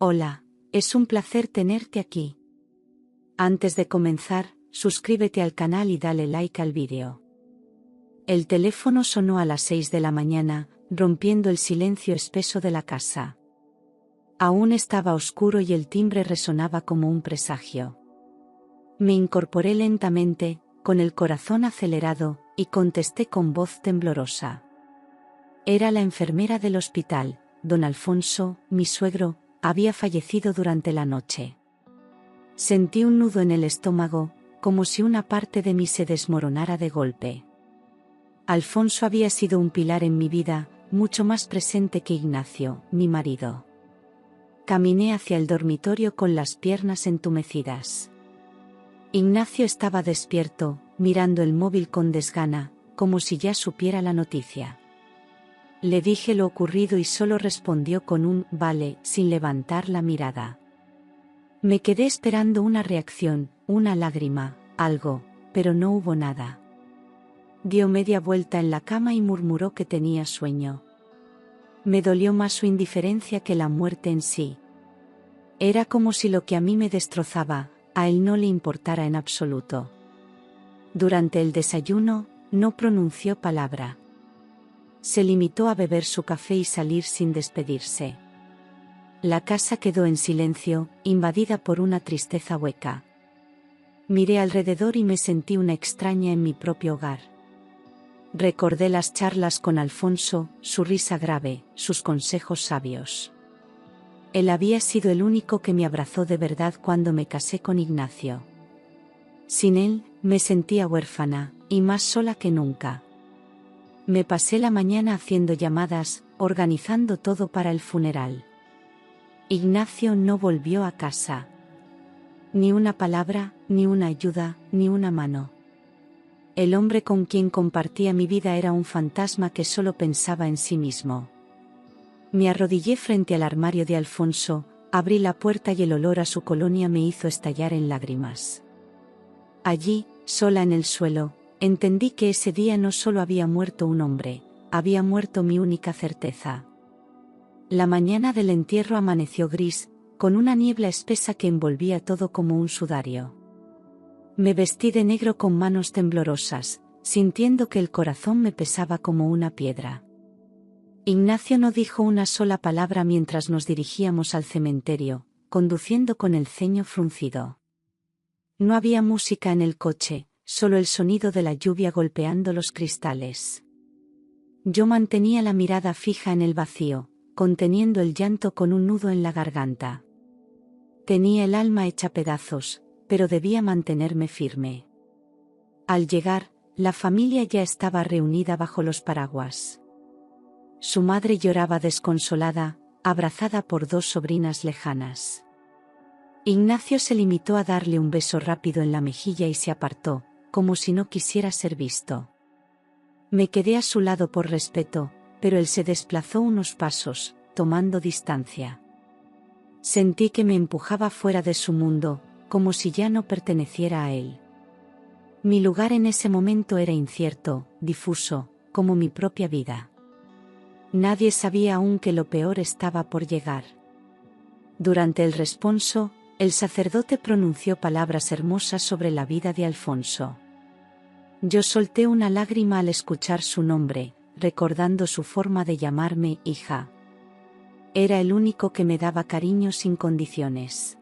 Hola, es un placer tenerte aquí. Antes de comenzar, suscríbete al canal y dale like al vídeo. El teléfono sonó a las 6 de la mañana, rompiendo el silencio espeso de la casa. Aún estaba oscuro y el timbre resonaba como un presagio. Me incorporé lentamente, con el corazón acelerado, y contesté con voz temblorosa. Era la enfermera del hospital. Don Alfonso, mi suegro, había fallecido durante la noche. Sentí un nudo en el estómago, como si una parte de mí se desmoronara de golpe. Alfonso había sido un pilar en mi vida, mucho más presente que Ignacio, mi marido. Caminé hacia el dormitorio con las piernas entumecidas. Ignacio estaba despierto, mirando el móvil con desgana, como si ya supiera la noticia. Le dije lo ocurrido y solo respondió con un «vale», sin levantar la mirada. Me quedé esperando una reacción, una lágrima, algo, pero no hubo nada. Dio media vuelta en la cama y murmuró que tenía sueño. Me dolió más su indiferencia que la muerte en sí. Era como si lo que a mí me destrozaba, a él no le importara en absoluto. Durante el desayuno, no pronunció palabra. Se limitó a beber su café y salir sin despedirse. La casa quedó en silencio, invadida por una tristeza hueca. Miré alrededor y me sentí una extraña en mi propio hogar. Recordé las charlas con Alfonso, su risa grave, sus consejos sabios. Él había sido el único que me abrazó de verdad cuando me casé con Ignacio. Sin él, me sentía huérfana, y más sola que nunca. Me pasé la mañana haciendo llamadas, organizando todo para el funeral. Ignacio no volvió a casa. Ni una palabra, ni una ayuda, ni una mano. El hombre con quien compartía mi vida era un fantasma que solo pensaba en sí mismo. Me arrodillé frente al armario de Alfonso, abrí la puerta y el olor a su colonia me hizo estallar en lágrimas. Allí, sola en el suelo, entendí que ese día no solo había muerto un hombre, había muerto mi única certeza. La mañana del entierro amaneció gris, con una niebla espesa que envolvía todo como un sudario. Me vestí de negro con manos temblorosas, sintiendo que el corazón me pesaba como una piedra. Ignacio no dijo una sola palabra mientras nos dirigíamos al cementerio, conduciendo con el ceño fruncido. No había música en el coche, solo el sonido de la lluvia golpeando los cristales. Yo mantenía la mirada fija en el vacío, conteniendo el llanto con un nudo en la garganta. Tenía el alma hecha pedazos, pero debía mantenerme firme. Al llegar, la familia ya estaba reunida bajo los paraguas. Su madre lloraba desconsolada, abrazada por dos sobrinas lejanas. Ignacio se limitó a darle un beso rápido en la mejilla y se apartó, como si no quisiera ser visto. Me quedé a su lado por respeto, pero él se desplazó unos pasos, tomando distancia. Sentí que me empujaba fuera de su mundo, como si ya no perteneciera a él. Mi lugar en ese momento era incierto, difuso, como mi propia vida. Nadie sabía aún que lo peor estaba por llegar. Durante el responso, el sacerdote pronunció palabras hermosas sobre la vida de Alfonso. Yo solté una lágrima al escuchar su nombre, recordando su forma de llamarme hija. Era el único que me daba cariño sin condiciones.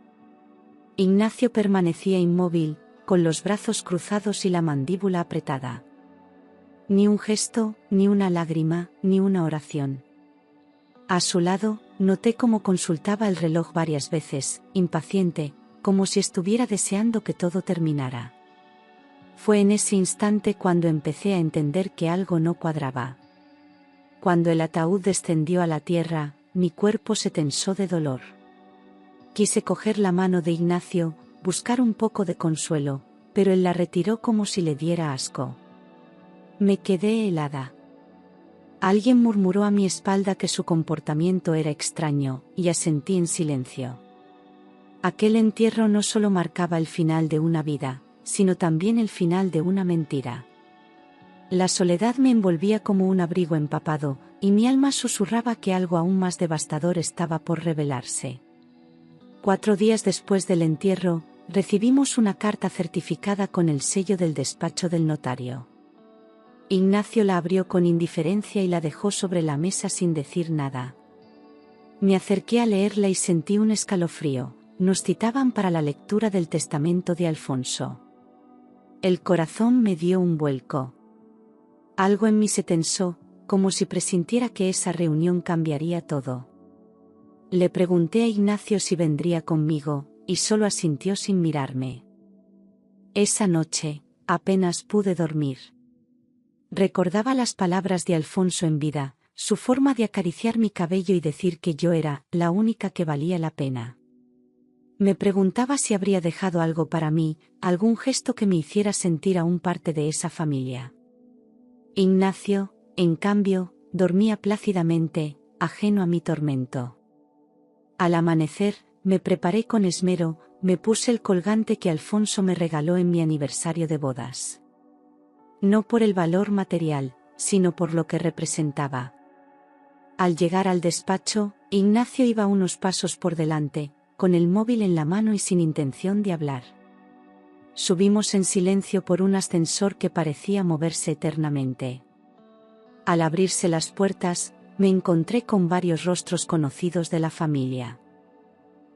Ignacio permanecía inmóvil, con los brazos cruzados y la mandíbula apretada. Ni un gesto, ni una lágrima, ni una oración. A su lado, noté cómo consultaba el reloj varias veces, impaciente, como si estuviera deseando que todo terminara. Fue en ese instante cuando empecé a entender que algo no cuadraba. Cuando el ataúd descendió a la tierra, mi cuerpo se tensó de dolor. Quise coger la mano de Ignacio, buscar un poco de consuelo, pero él la retiró como si le diera asco. Me quedé helada. Alguien murmuró a mi espalda que su comportamiento era extraño, y asentí en silencio. Aquel entierro no solo marcaba el final de una vida, sino también el final de una mentira. La soledad me envolvía como un abrigo empapado, y mi alma susurraba que algo aún más devastador estaba por revelarse. 4 días después del entierro, recibimos una carta certificada con el sello del despacho del notario. Ignacio la abrió con indiferencia y la dejó sobre la mesa sin decir nada. Me acerqué a leerla y sentí un escalofrío. Nos citaban para la lectura del testamento de Alfonso. El corazón me dio un vuelco. Algo en mí se tensó, como si presintiera que esa reunión cambiaría todo. Le pregunté a Ignacio si vendría conmigo, y solo asintió sin mirarme. Esa noche, apenas pude dormir. Recordaba las palabras de Alfonso en vida, su forma de acariciar mi cabello y decir que yo era la única que valía la pena. Me preguntaba si habría dejado algo para mí, algún gesto que me hiciera sentir aún parte de esa familia. Ignacio, en cambio, dormía plácidamente, ajeno a mi tormento. Al amanecer, me preparé con esmero, me puse el colgante que Alfonso me regaló en mi aniversario de bodas. No por el valor material, sino por lo que representaba. Al llegar al despacho, Ignacio iba unos pasos por delante, con el móvil en la mano y sin intención de hablar. Subimos en silencio por un ascensor que parecía moverse eternamente. Al abrirse las puertas, me encontré con varios rostros conocidos de la familia.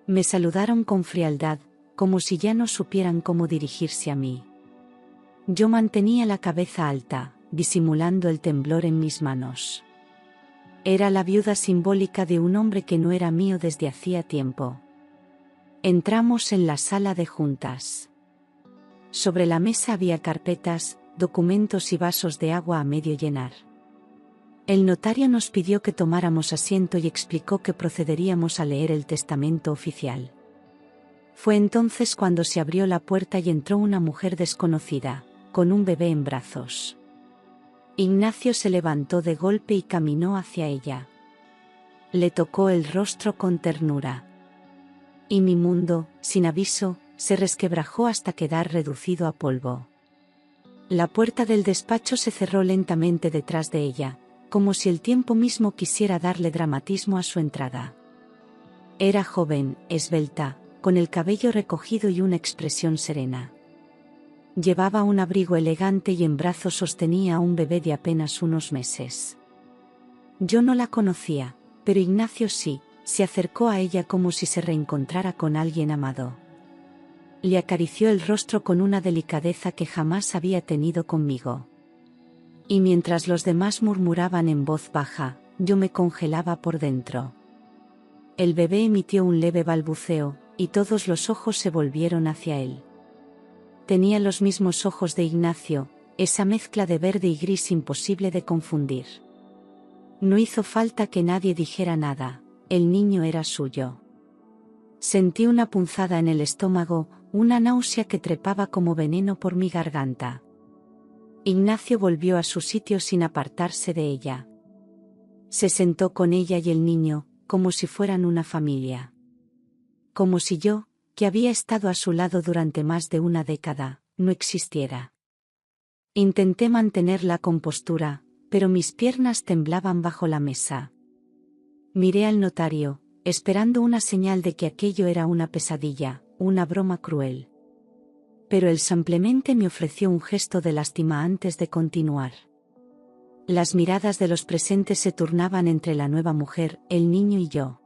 Me saludaron con frialdad, como si ya no supieran cómo dirigirse a mí. Yo mantenía la cabeza alta, disimulando el temblor en mis manos. Era la viuda simbólica de un hombre que no era mío desde hacía tiempo. Entramos en la sala de juntas. Sobre la mesa había carpetas, documentos y vasos de agua a medio llenar. El notario nos pidió que tomáramos asiento y explicó que procederíamos a leer el testamento oficial. Fue entonces cuando se abrió la puerta y entró una mujer desconocida, con un bebé en brazos. Ignacio se levantó de golpe y caminó hacia ella. Le tocó el rostro con ternura. Y mi mundo, sin aviso, se resquebrajó hasta quedar reducido a polvo. La puerta del despacho se cerró lentamente detrás de ella, como si el tiempo mismo quisiera darle dramatismo a su entrada. Era joven, esbelta, con el cabello recogido y una expresión serena. Llevaba un abrigo elegante y en brazos sostenía a un bebé de apenas unos meses. Yo no la conocía, pero Ignacio sí, se acercó a ella como si se reencontrara con alguien amado. Le acarició el rostro con una delicadeza que jamás había tenido conmigo. Y mientras los demás murmuraban en voz baja, yo me congelaba por dentro. El bebé emitió un leve balbuceo, y todos los ojos se volvieron hacia él. Tenía los mismos ojos de Ignacio, esa mezcla de verde y gris imposible de confundir. No hizo falta que nadie dijera nada, el niño era suyo. Sentí una punzada en el estómago, una náusea que trepaba como veneno por mi garganta. Ignacio volvió a su sitio sin apartarse de ella. Se sentó con ella y el niño, como si fueran una familia. Como si yo, que había estado a su lado durante más de una década, no existiera. Intenté mantener la compostura, pero mis piernas temblaban bajo la mesa. Miré al notario, esperando una señal de que aquello era una pesadilla, una broma cruel. Pero él simplemente me ofreció un gesto de lástima antes de continuar. Las miradas de los presentes se turnaban entre la nueva mujer, el niño y yo.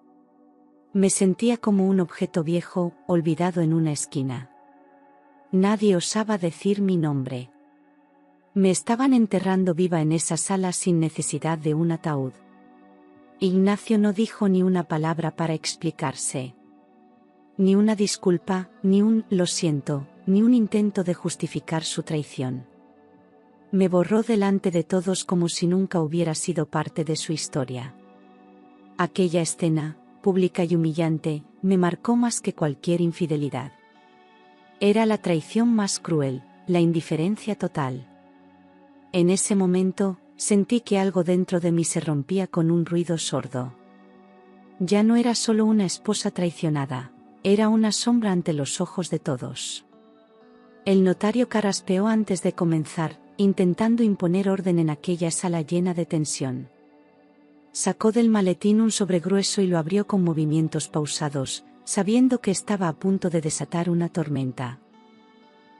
Me sentía como un objeto viejo, olvidado en una esquina. Nadie osaba decir mi nombre. Me estaban enterrando viva en esa sala sin necesidad de un ataúd. Ignacio no dijo ni una palabra para explicarse. Ni una disculpa, ni un "lo siento", ni un intento de justificar su traición. Me borró delante de todos como si nunca hubiera sido parte de su historia. Aquella escena, pública y humillante, me marcó más que cualquier infidelidad. Era la traición más cruel, la indiferencia total. En ese momento, sentí que algo dentro de mí se rompía con un ruido sordo. Ya no era solo una esposa traicionada, era una sombra ante los ojos de todos. El notario carraspeó antes de comenzar, intentando imponer orden en aquella sala llena de tensión. Sacó del maletín un sobre grueso y lo abrió con movimientos pausados, sabiendo que estaba a punto de desatar una tormenta.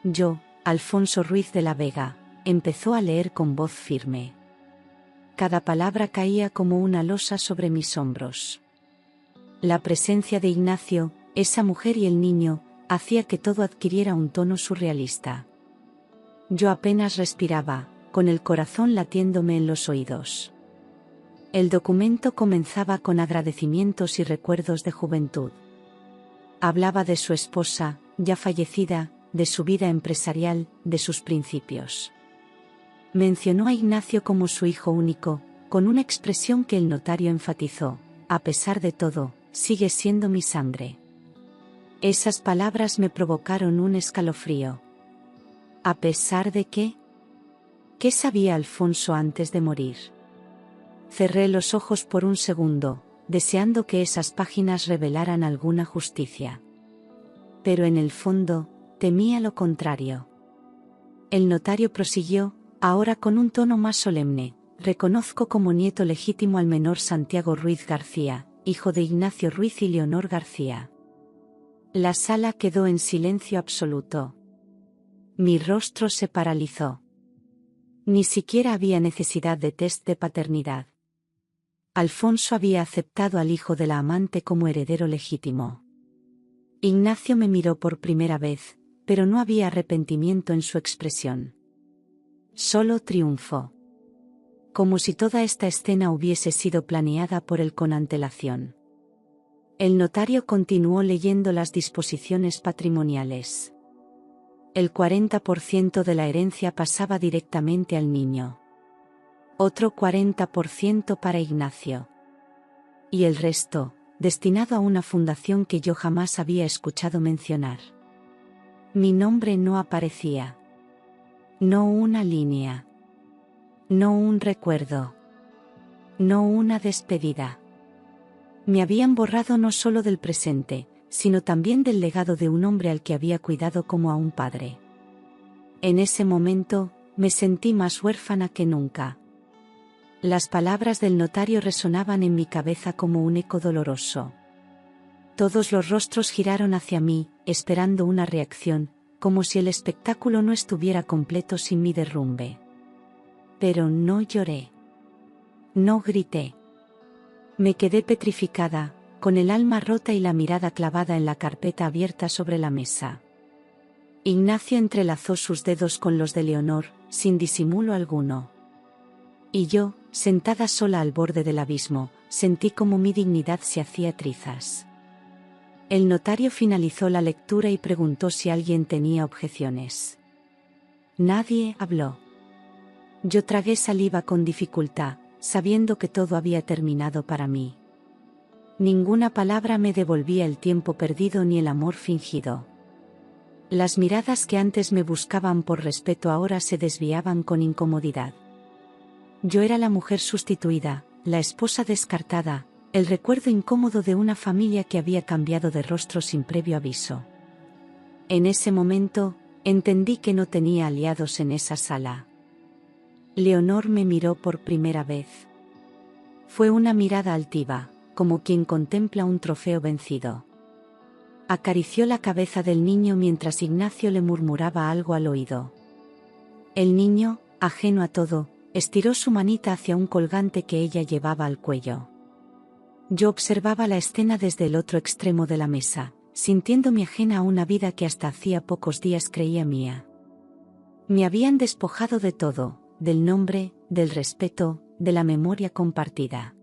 Yo, Alfonso Ruiz de la Vega, empezó a leer con voz firme. Cada palabra caía como una losa sobre mis hombros. La presencia de Ignacio, esa mujer y el niño, hacía que todo adquiriera un tono surrealista. Yo apenas respiraba, con el corazón latiéndome en los oídos. El documento comenzaba con agradecimientos y recuerdos de juventud. Hablaba de su esposa, ya fallecida, de su vida empresarial, de sus principios. Mencionó a Ignacio como su hijo único, con una expresión que el notario enfatizó: a pesar de todo, sigue siendo mi sangre. Esas palabras me provocaron un escalofrío. ¿A pesar de qué? ¿Qué sabía Alfonso antes de morir? Cerré los ojos por un segundo, deseando que esas páginas revelaran alguna justicia. Pero en el fondo, temía lo contrario. El notario prosiguió, ahora con un tono más solemne: reconozco como nieto legítimo al menor Santiago Ruiz García, hijo de Ignacio Ruiz y Leonor García. La sala quedó en silencio absoluto. Mi rostro se paralizó. Ni siquiera había necesidad de test de paternidad. Alfonso había aceptado al hijo de la amante como heredero legítimo. Ignacio me miró por primera vez, pero no había arrepentimiento en su expresión. Solo triunfo. Como si toda esta escena hubiese sido planeada por él con antelación. El notario continuó leyendo las disposiciones patrimoniales. El 40% de la herencia pasaba directamente al niño. Otro 40% para Ignacio. Y el resto, destinado a una fundación que yo jamás había escuchado mencionar. Mi nombre no aparecía. No una línea. No un recuerdo. No una despedida. Me habían borrado no solo del presente, sino también del legado de un hombre al que había cuidado como a un padre. En ese momento, me sentí más huérfana que nunca. Las palabras del notario resonaban en mi cabeza como un eco doloroso. Todos los rostros giraron hacia mí, esperando una reacción, como si el espectáculo no estuviera completo sin mi derrumbe. Pero no lloré. No grité. Me quedé petrificada, con el alma rota y la mirada clavada en la carpeta abierta sobre la mesa. Ignacio entrelazó sus dedos con los de Leonor, sin disimulo alguno. Y yo, sentada sola al borde del abismo, sentí como mi dignidad se hacía trizas. El notario finalizó la lectura y preguntó si alguien tenía objeciones. Nadie habló. Yo tragué saliva con dificultad, sabiendo que todo había terminado para mí. Ninguna palabra me devolvía el tiempo perdido ni el amor fingido. Las miradas que antes me buscaban por respeto ahora se desviaban con incomodidad. Yo era la mujer sustituida, la esposa descartada, el recuerdo incómodo de una familia que había cambiado de rostro sin previo aviso. En ese momento, entendí que no tenía aliados en esa sala. Leonor me miró por primera vez. Fue una mirada altiva, como quien contempla un trofeo vencido. Acarició la cabeza del niño mientras Ignacio le murmuraba algo al oído. El niño, ajeno a todo, estiró su manita hacia un colgante que ella llevaba al cuello. Yo observaba la escena desde el otro extremo de la mesa, sintiéndome ajena a una vida que hasta hacía pocos días creía mía. Me habían despojado de todo, del nombre, del respeto, de la memoria compartida.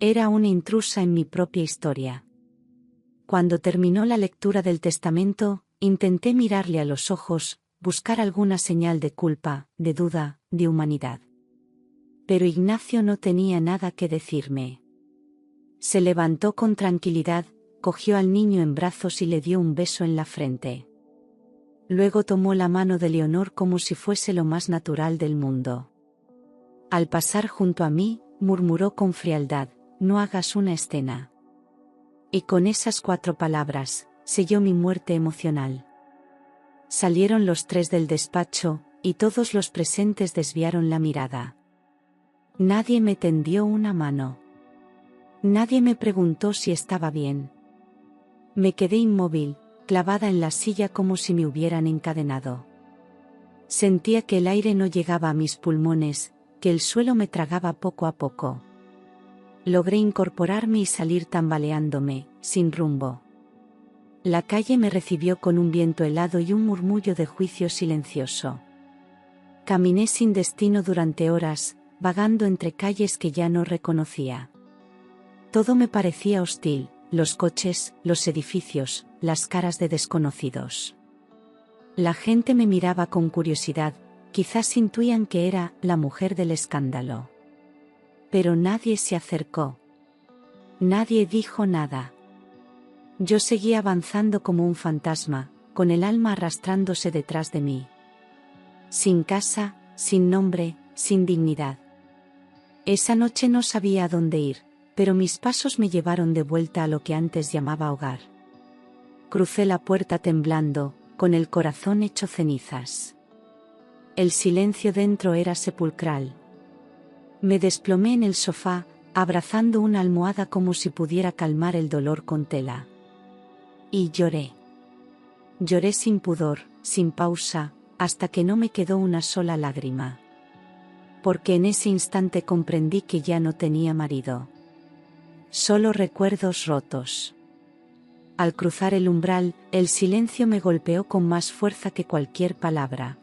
Era una intrusa en mi propia historia. Cuando terminó la lectura del testamento, intenté mirarle a los ojos, buscar alguna señal de culpa, de duda, de humanidad. Pero Ignacio no tenía nada que decirme. Se levantó con tranquilidad, cogió al niño en brazos y le dio un beso en la frente. Luego tomó la mano de Leonor como si fuese lo más natural del mundo. Al pasar junto a mí, murmuró con frialdad: no hagas una escena. Y con esas 4 palabras, selló mi muerte emocional. Salieron los 3 del despacho, y todos los presentes desviaron la mirada. Nadie me tendió una mano. Nadie me preguntó si estaba bien. Me quedé inmóvil, clavada en la silla como si me hubieran encadenado. Sentía que el aire no llegaba a mis pulmones, que el suelo me tragaba poco a poco. Logré incorporarme y salir tambaleándome, sin rumbo. La calle me recibió con un viento helado y un murmullo de juicio silencioso. Caminé sin destino durante horas, vagando entre calles que ya no reconocía. Todo me parecía hostil, los coches, los edificios, las caras de desconocidos. La gente me miraba con curiosidad, quizás intuían que era la mujer del escándalo. Pero nadie se acercó. Nadie dijo nada. Yo seguía avanzando como un fantasma, con el alma arrastrándose detrás de mí. Sin casa, sin nombre, sin dignidad. Esa noche no sabía a dónde ir, pero mis pasos me llevaron de vuelta a lo que antes llamaba hogar. Crucé la puerta temblando, con el corazón hecho cenizas. El silencio dentro era sepulcral. Me desplomé en el sofá, abrazando una almohada como si pudiera calmar el dolor con tela. Y lloré. Lloré sin pudor, sin pausa, hasta que no me quedó una sola lágrima. Porque en ese instante comprendí que ya no tenía marido. Solo recuerdos rotos. Al cruzar el umbral, el silencio me golpeó con más fuerza que cualquier palabra.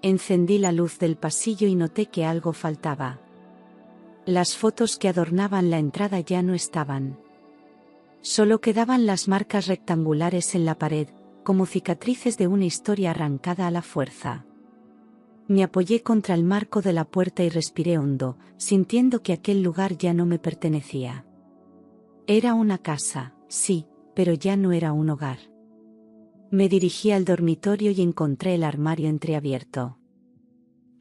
Encendí la luz del pasillo y noté que algo faltaba. Las fotos que adornaban la entrada ya no estaban. Solo quedaban las marcas rectangulares en la pared, como cicatrices de una historia arrancada a la fuerza. Me apoyé contra el marco de la puerta y respiré hondo, sintiendo que aquel lugar ya no me pertenecía. Era una casa, sí, pero ya no era un hogar. Me dirigí al dormitorio y encontré el armario entreabierto.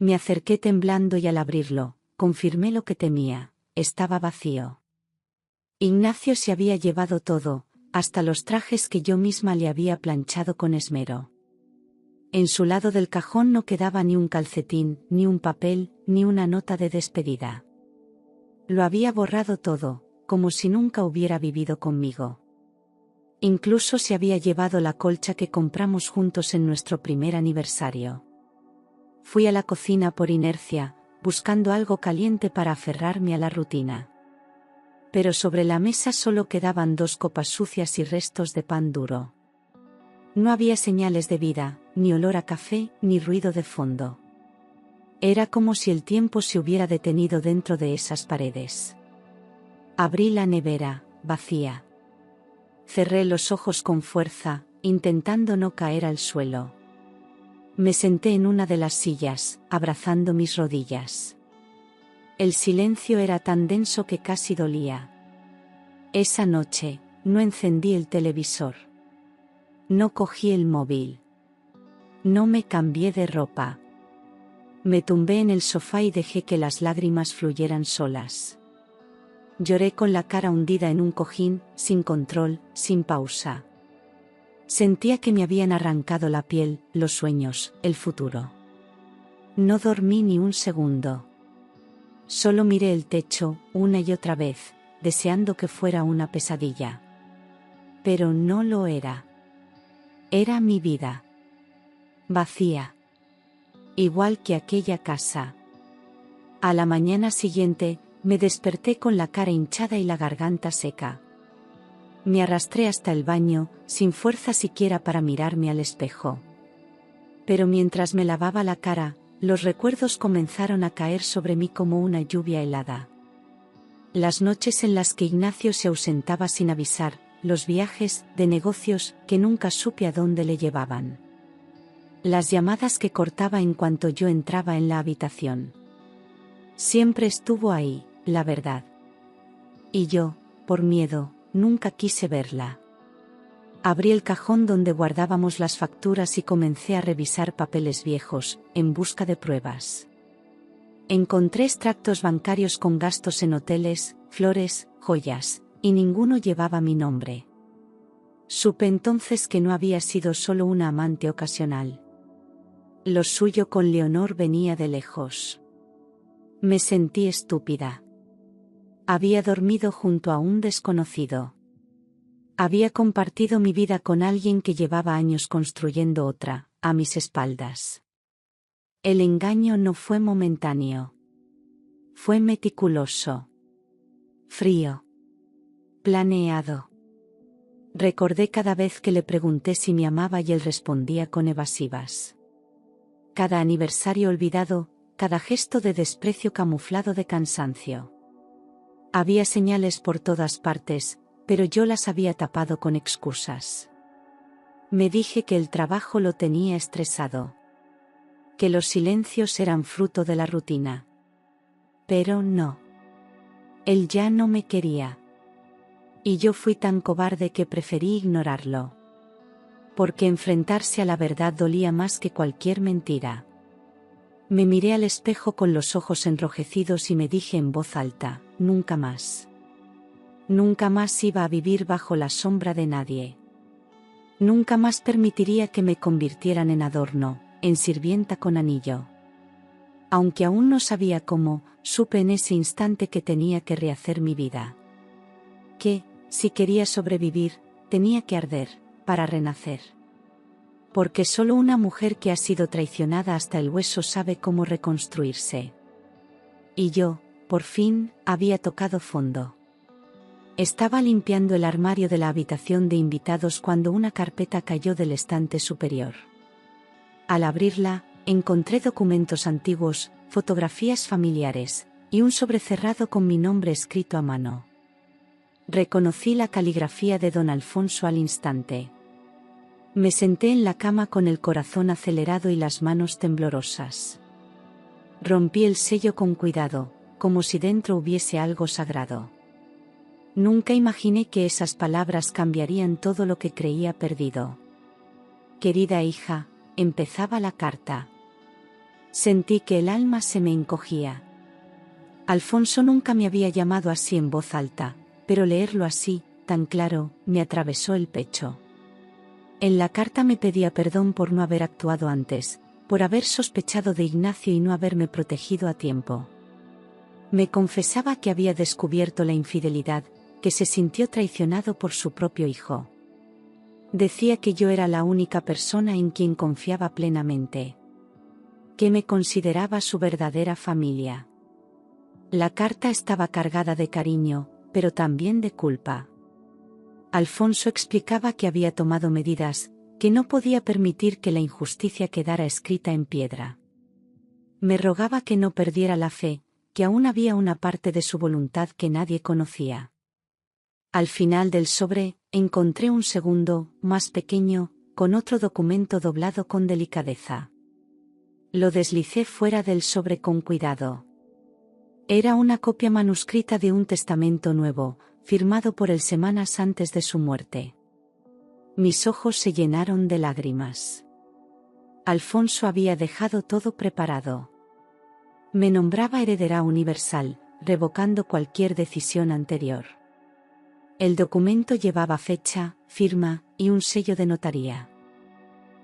Me acerqué temblando y al abrirlo, confirmé lo que temía: estaba vacío. Ignacio se había llevado todo, hasta los trajes que yo misma le había planchado con esmero. En su lado del cajón no quedaba ni un calcetín, ni un papel, ni una nota de despedida. Lo había borrado todo, como si nunca hubiera vivido conmigo. Incluso se había llevado la colcha que compramos juntos en nuestro primer aniversario. Fui a la cocina por inercia, buscando algo caliente para aferrarme a la rutina. Pero sobre la mesa solo quedaban 2 copas sucias y restos de pan duro. No había señales de vida, ni olor a café, ni ruido de fondo. Era como si el tiempo se hubiera detenido dentro de esas paredes. Abrí la nevera, vacía. Cerré los ojos con fuerza, intentando no caer al suelo. Me senté en una de las sillas, abrazando mis rodillas. El silencio era tan denso que casi dolía. Esa noche, no encendí el televisor. No cogí el móvil. No me cambié de ropa. Me tumbé en el sofá y dejé que las lágrimas fluyeran solas. Lloré con la cara hundida en un cojín, sin control, sin pausa. Sentía que me habían arrancado la piel, los sueños, el futuro. No dormí ni un segundo. Solo miré el techo, una y otra vez, deseando que fuera una pesadilla. Pero no lo era. Era mi vida. Vacía. Igual que aquella casa. A la mañana siguiente, me desperté con la cara hinchada y la garganta seca. Me arrastré hasta el baño, sin fuerza siquiera para mirarme al espejo. Pero mientras me lavaba la cara, los recuerdos comenzaron a caer sobre mí como una lluvia helada. Las noches en las que Ignacio se ausentaba sin avisar, los viajes de negocios que nunca supe a dónde le llevaban. Las llamadas que cortaba en cuanto yo entraba en la habitación. Siempre estuvo ahí, la verdad. Y yo, por miedo, nunca quise verla. Abrí el cajón donde guardábamos las facturas y comencé a revisar papeles viejos, en busca de pruebas. Encontré extractos bancarios con gastos en hoteles, flores, joyas, y ninguno llevaba mi nombre. Supe entonces que no había sido solo una amante ocasional. Lo suyo con Leonor venía de lejos. Me sentí estúpida. Había dormido junto a un desconocido. Había compartido mi vida con alguien que llevaba años construyendo otra, a mis espaldas. El engaño no fue momentáneo. Fue meticuloso. Frío. Planeado. Recordé cada vez que le pregunté si me amaba y él respondía con evasivas. Cada aniversario olvidado, cada gesto de desprecio camuflado de cansancio. Había señales por todas partes, pero yo las había tapado con excusas. Me dije que el trabajo lo tenía estresado. Que los silencios eran fruto de la rutina. Pero no. Él ya no me quería. Y yo fui tan cobarde que preferí ignorarlo. Porque enfrentarse a la verdad dolía más que cualquier mentira. Me miré al espejo con los ojos enrojecidos y me dije en voz alta, nunca más. Nunca más iba a vivir bajo la sombra de nadie. Nunca más permitiría que me convirtieran en adorno, en sirvienta con anillo. Aunque aún no sabía cómo, supe en ese instante que tenía que rehacer mi vida. Que, si quería sobrevivir, tenía que arder, para renacer. Porque solo una mujer que ha sido traicionada hasta el hueso sabe cómo reconstruirse. Y yo, por fin, había tocado fondo. Estaba limpiando el armario de la habitación de invitados cuando una carpeta cayó del estante superior. Al abrirla, encontré documentos antiguos, fotografías familiares, y un sobre cerrado con mi nombre escrito a mano. Reconocí la caligrafía de don Alfonso al instante. Me senté en la cama con el corazón acelerado y las manos temblorosas. Rompí el sello con cuidado, como si dentro hubiese algo sagrado. Nunca imaginé que esas palabras cambiarían todo lo que creía perdido. Querida hija, empezaba la carta. Sentí que el alma se me encogía. Alfonso nunca me había llamado así en voz alta, pero leerlo así, tan claro, me atravesó el pecho. En la carta me pedía perdón por no haber actuado antes, por haber sospechado de Ignacio y no haberme protegido a tiempo. Me confesaba que había descubierto la infidelidad, que se sintió traicionado por su propio hijo. Decía que yo era la única persona en quien confiaba plenamente. Que me consideraba su verdadera familia. La carta estaba cargada de cariño, pero también de culpa. Alfonso explicaba que había tomado medidas, que no podía permitir que la injusticia quedara escrita en piedra. Me rogaba que no perdiera la fe, que aún había una parte de su voluntad que nadie conocía. Al final del sobre, encontré un segundo, más pequeño, con otro documento doblado con delicadeza. Lo deslicé fuera del sobre con cuidado. Era una copia manuscrita de un testamento nuevo, firmado por él semanas antes de su muerte. Mis ojos se llenaron de lágrimas. Alfonso había dejado todo preparado. Me nombraba heredera universal, revocando cualquier decisión anterior. El documento llevaba fecha, firma, y un sello de notaría.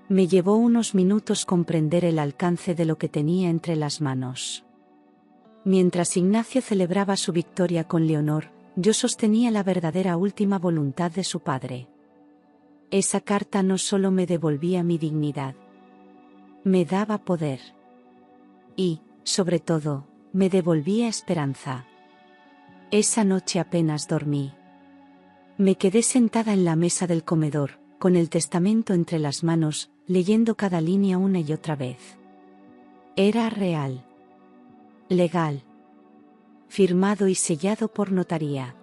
Me llevó unos minutos comprender el alcance de lo que tenía entre las manos. Mientras Ignacio celebraba su victoria con Leonor, yo sostenía la verdadera última voluntad de su padre. Esa carta no solo me devolvía mi dignidad, me daba poder. Y, sobre todo, me devolvía esperanza. Esa noche apenas dormí. Me quedé sentada en la mesa del comedor, con el testamento entre las manos, leyendo cada línea una y otra vez. Era real. Legal. Firmado y sellado por notaría.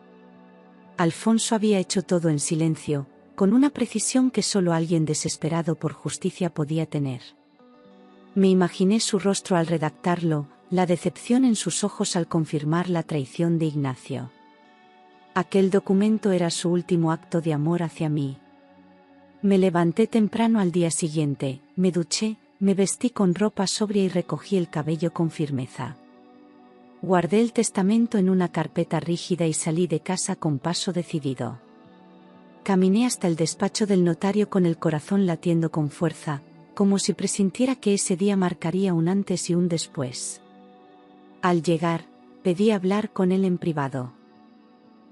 Alfonso había hecho todo en silencio, con una precisión que solo alguien desesperado por justicia podía tener. Me imaginé su rostro al redactarlo, la decepción en sus ojos al confirmar la traición de Ignacio. Aquel documento era su último acto de amor hacia mí. Me levanté temprano al día siguiente, me duché, me vestí con ropa sobria y recogí el cabello con firmeza. Guardé el testamento en una carpeta rígida y salí de casa con paso decidido. Caminé hasta el despacho del notario con el corazón latiendo con fuerza, como si presintiera que ese día marcaría un antes y un después. Al llegar, pedí hablar con él en privado.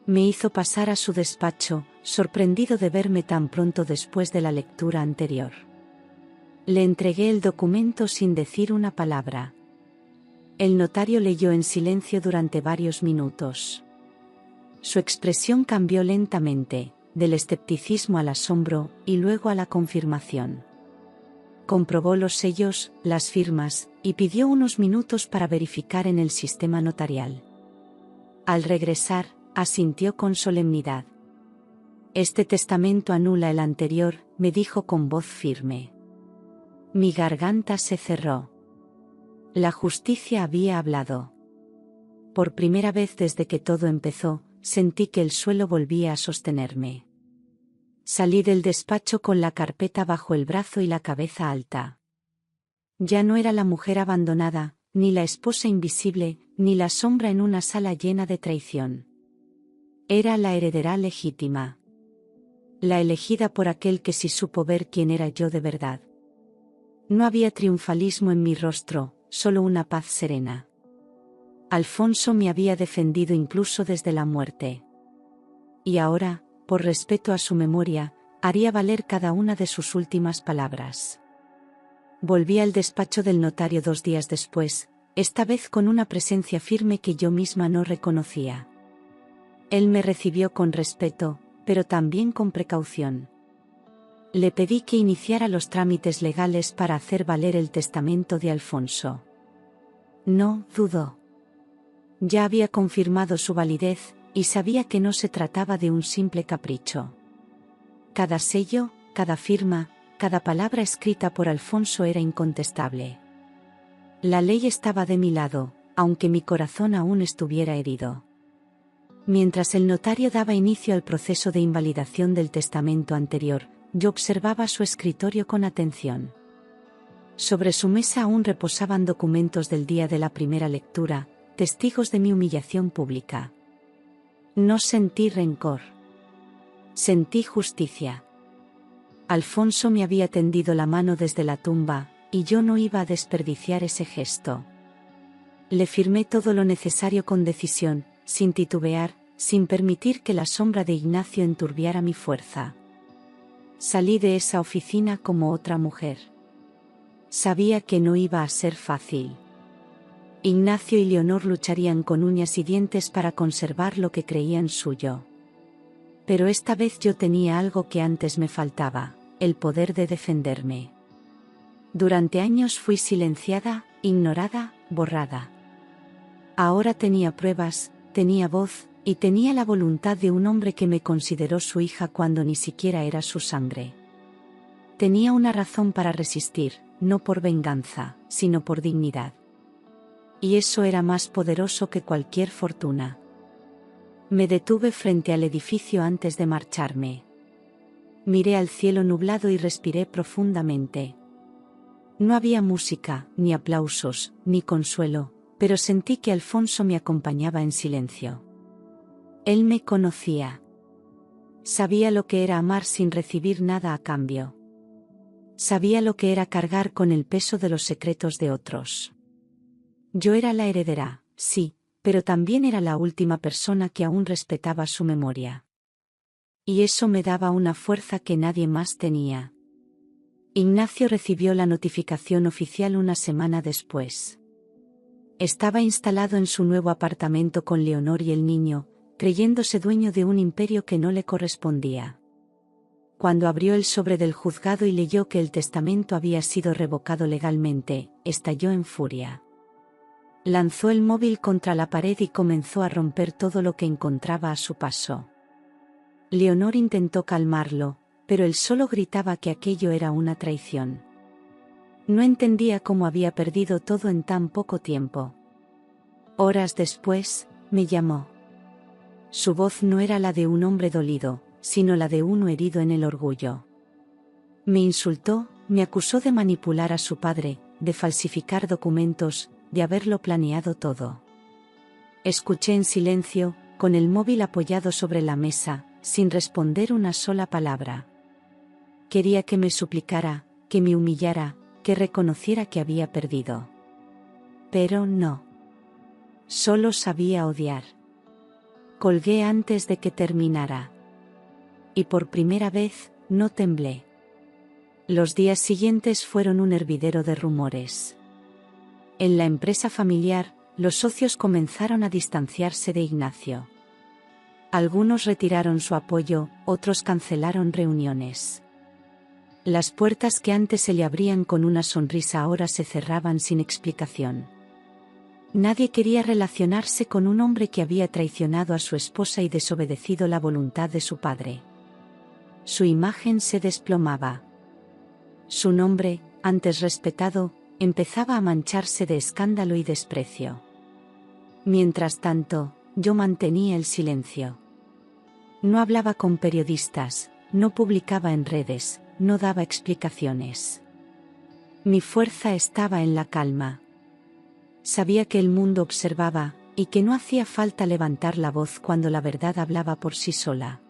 Me hizo pasar a su despacho, sorprendido de verme tan pronto después de la lectura anterior. Le entregué el documento sin decir una palabra. El notario leyó en silencio durante varios minutos. Su expresión cambió lentamente, del escepticismo al asombro y luego a la confirmación. Comprobó los sellos, las firmas, y pidió unos minutos para verificar en el sistema notarial. Al regresar, asintió con solemnidad. «Este testamento anula el anterior», me dijo con voz firme. Mi garganta se cerró. La justicia había hablado. Por primera vez desde que todo empezó, sentí que el suelo volvía a sostenerme. Salí del despacho con la carpeta bajo el brazo y la cabeza alta. Ya no era la mujer abandonada, ni la esposa invisible, ni la sombra en una sala llena de traición. Era la heredera legítima. La elegida por aquel que sí supo ver quién era yo de verdad. No había triunfalismo en mi rostro, solo una paz serena. Alfonso me había defendido incluso desde la muerte. Y ahora, por respeto a su memoria, haría valer cada una de sus últimas palabras. Volví al despacho del notario 2 días después, esta vez con una presencia firme que yo misma no reconocía. Él me recibió con respeto, pero también con precaución. Le pedí que iniciara los trámites legales para hacer valer el testamento de Alfonso. No dudó. Ya había confirmado su validez, y sabía que no se trataba de un simple capricho. Cada sello, cada firma, cada palabra escrita por Alfonso era incontestable. La ley estaba de mi lado, aunque mi corazón aún estuviera herido. Mientras el notario daba inicio al proceso de invalidación del testamento anterior, yo observaba su escritorio con atención. Sobre su mesa aún reposaban documentos del día de la primera lectura, testigos de mi humillación pública. No sentí rencor. Sentí justicia. Alfonso me había tendido la mano desde la tumba, y yo no iba a desperdiciar ese gesto. Le firmé todo lo necesario con decisión, sin titubear, sin permitir que la sombra de Ignacio enturbiara mi fuerza. Salí de esa oficina como otra mujer. Sabía que no iba a ser fácil. Ignacio y Leonor lucharían con uñas y dientes para conservar lo que creían suyo. Pero esta vez yo tenía algo que antes me faltaba, el poder de defenderme. Durante años fui silenciada, ignorada, borrada. Ahora tenía pruebas, tenía voz, y tenía la voluntad de un hombre que me consideró su hija cuando ni siquiera era su sangre. Tenía una razón para resistir, no por venganza, sino por dignidad. Y eso era más poderoso que cualquier fortuna. Me detuve frente al edificio antes de marcharme. Miré al cielo nublado y respiré profundamente. No había música, ni aplausos, ni consuelo, pero sentí que Alfonso me acompañaba en silencio. Él me conocía. Sabía lo que era amar sin recibir nada a cambio. Sabía lo que era cargar con el peso de los secretos de otros. Yo era la heredera, sí, pero también era la última persona que aún respetaba su memoria. Y eso me daba una fuerza que nadie más tenía. Ignacio recibió la notificación oficial una semana después. Estaba instalado en su nuevo apartamento con Leonor y el niño, creyéndose dueño de un imperio que no le correspondía. Cuando abrió el sobre del juzgado y leyó que el testamento había sido revocado legalmente, estalló en furia. Lanzó el móvil contra la pared y comenzó a romper todo lo que encontraba a su paso. Leonor intentó calmarlo, pero él solo gritaba que aquello era una traición. No entendía cómo había perdido todo en tan poco tiempo. Horas después, me llamó. Su voz no era la de un hombre dolido, sino la de uno herido en el orgullo. Me insultó, me acusó de manipular a su padre, de falsificar documentos, de haberlo planeado todo. Escuché en silencio, con el móvil apoyado sobre la mesa, sin responder una sola palabra. Quería que me suplicara, que me humillara, que reconociera que había perdido. Pero no. Solo sabía odiar. Colgué antes de que terminara. Y por primera vez, no temblé. Los días siguientes fueron un hervidero de rumores. En la empresa familiar, los socios comenzaron a distanciarse de Ignacio. Algunos retiraron su apoyo, otros cancelaron reuniones. Las puertas que antes se le abrían con una sonrisa ahora se cerraban sin explicación. Nadie quería relacionarse con un hombre que había traicionado a su esposa y desobedecido la voluntad de su padre. Su imagen se desplomaba. Su nombre, antes respetado, empezaba a mancharse de escándalo y desprecio. Mientras tanto, yo mantenía el silencio. No hablaba con periodistas, no publicaba en redes, no daba explicaciones. Mi fuerza estaba en la calma. Sabía que el mundo observaba, y que no hacía falta levantar la voz cuando la verdad hablaba por sí sola.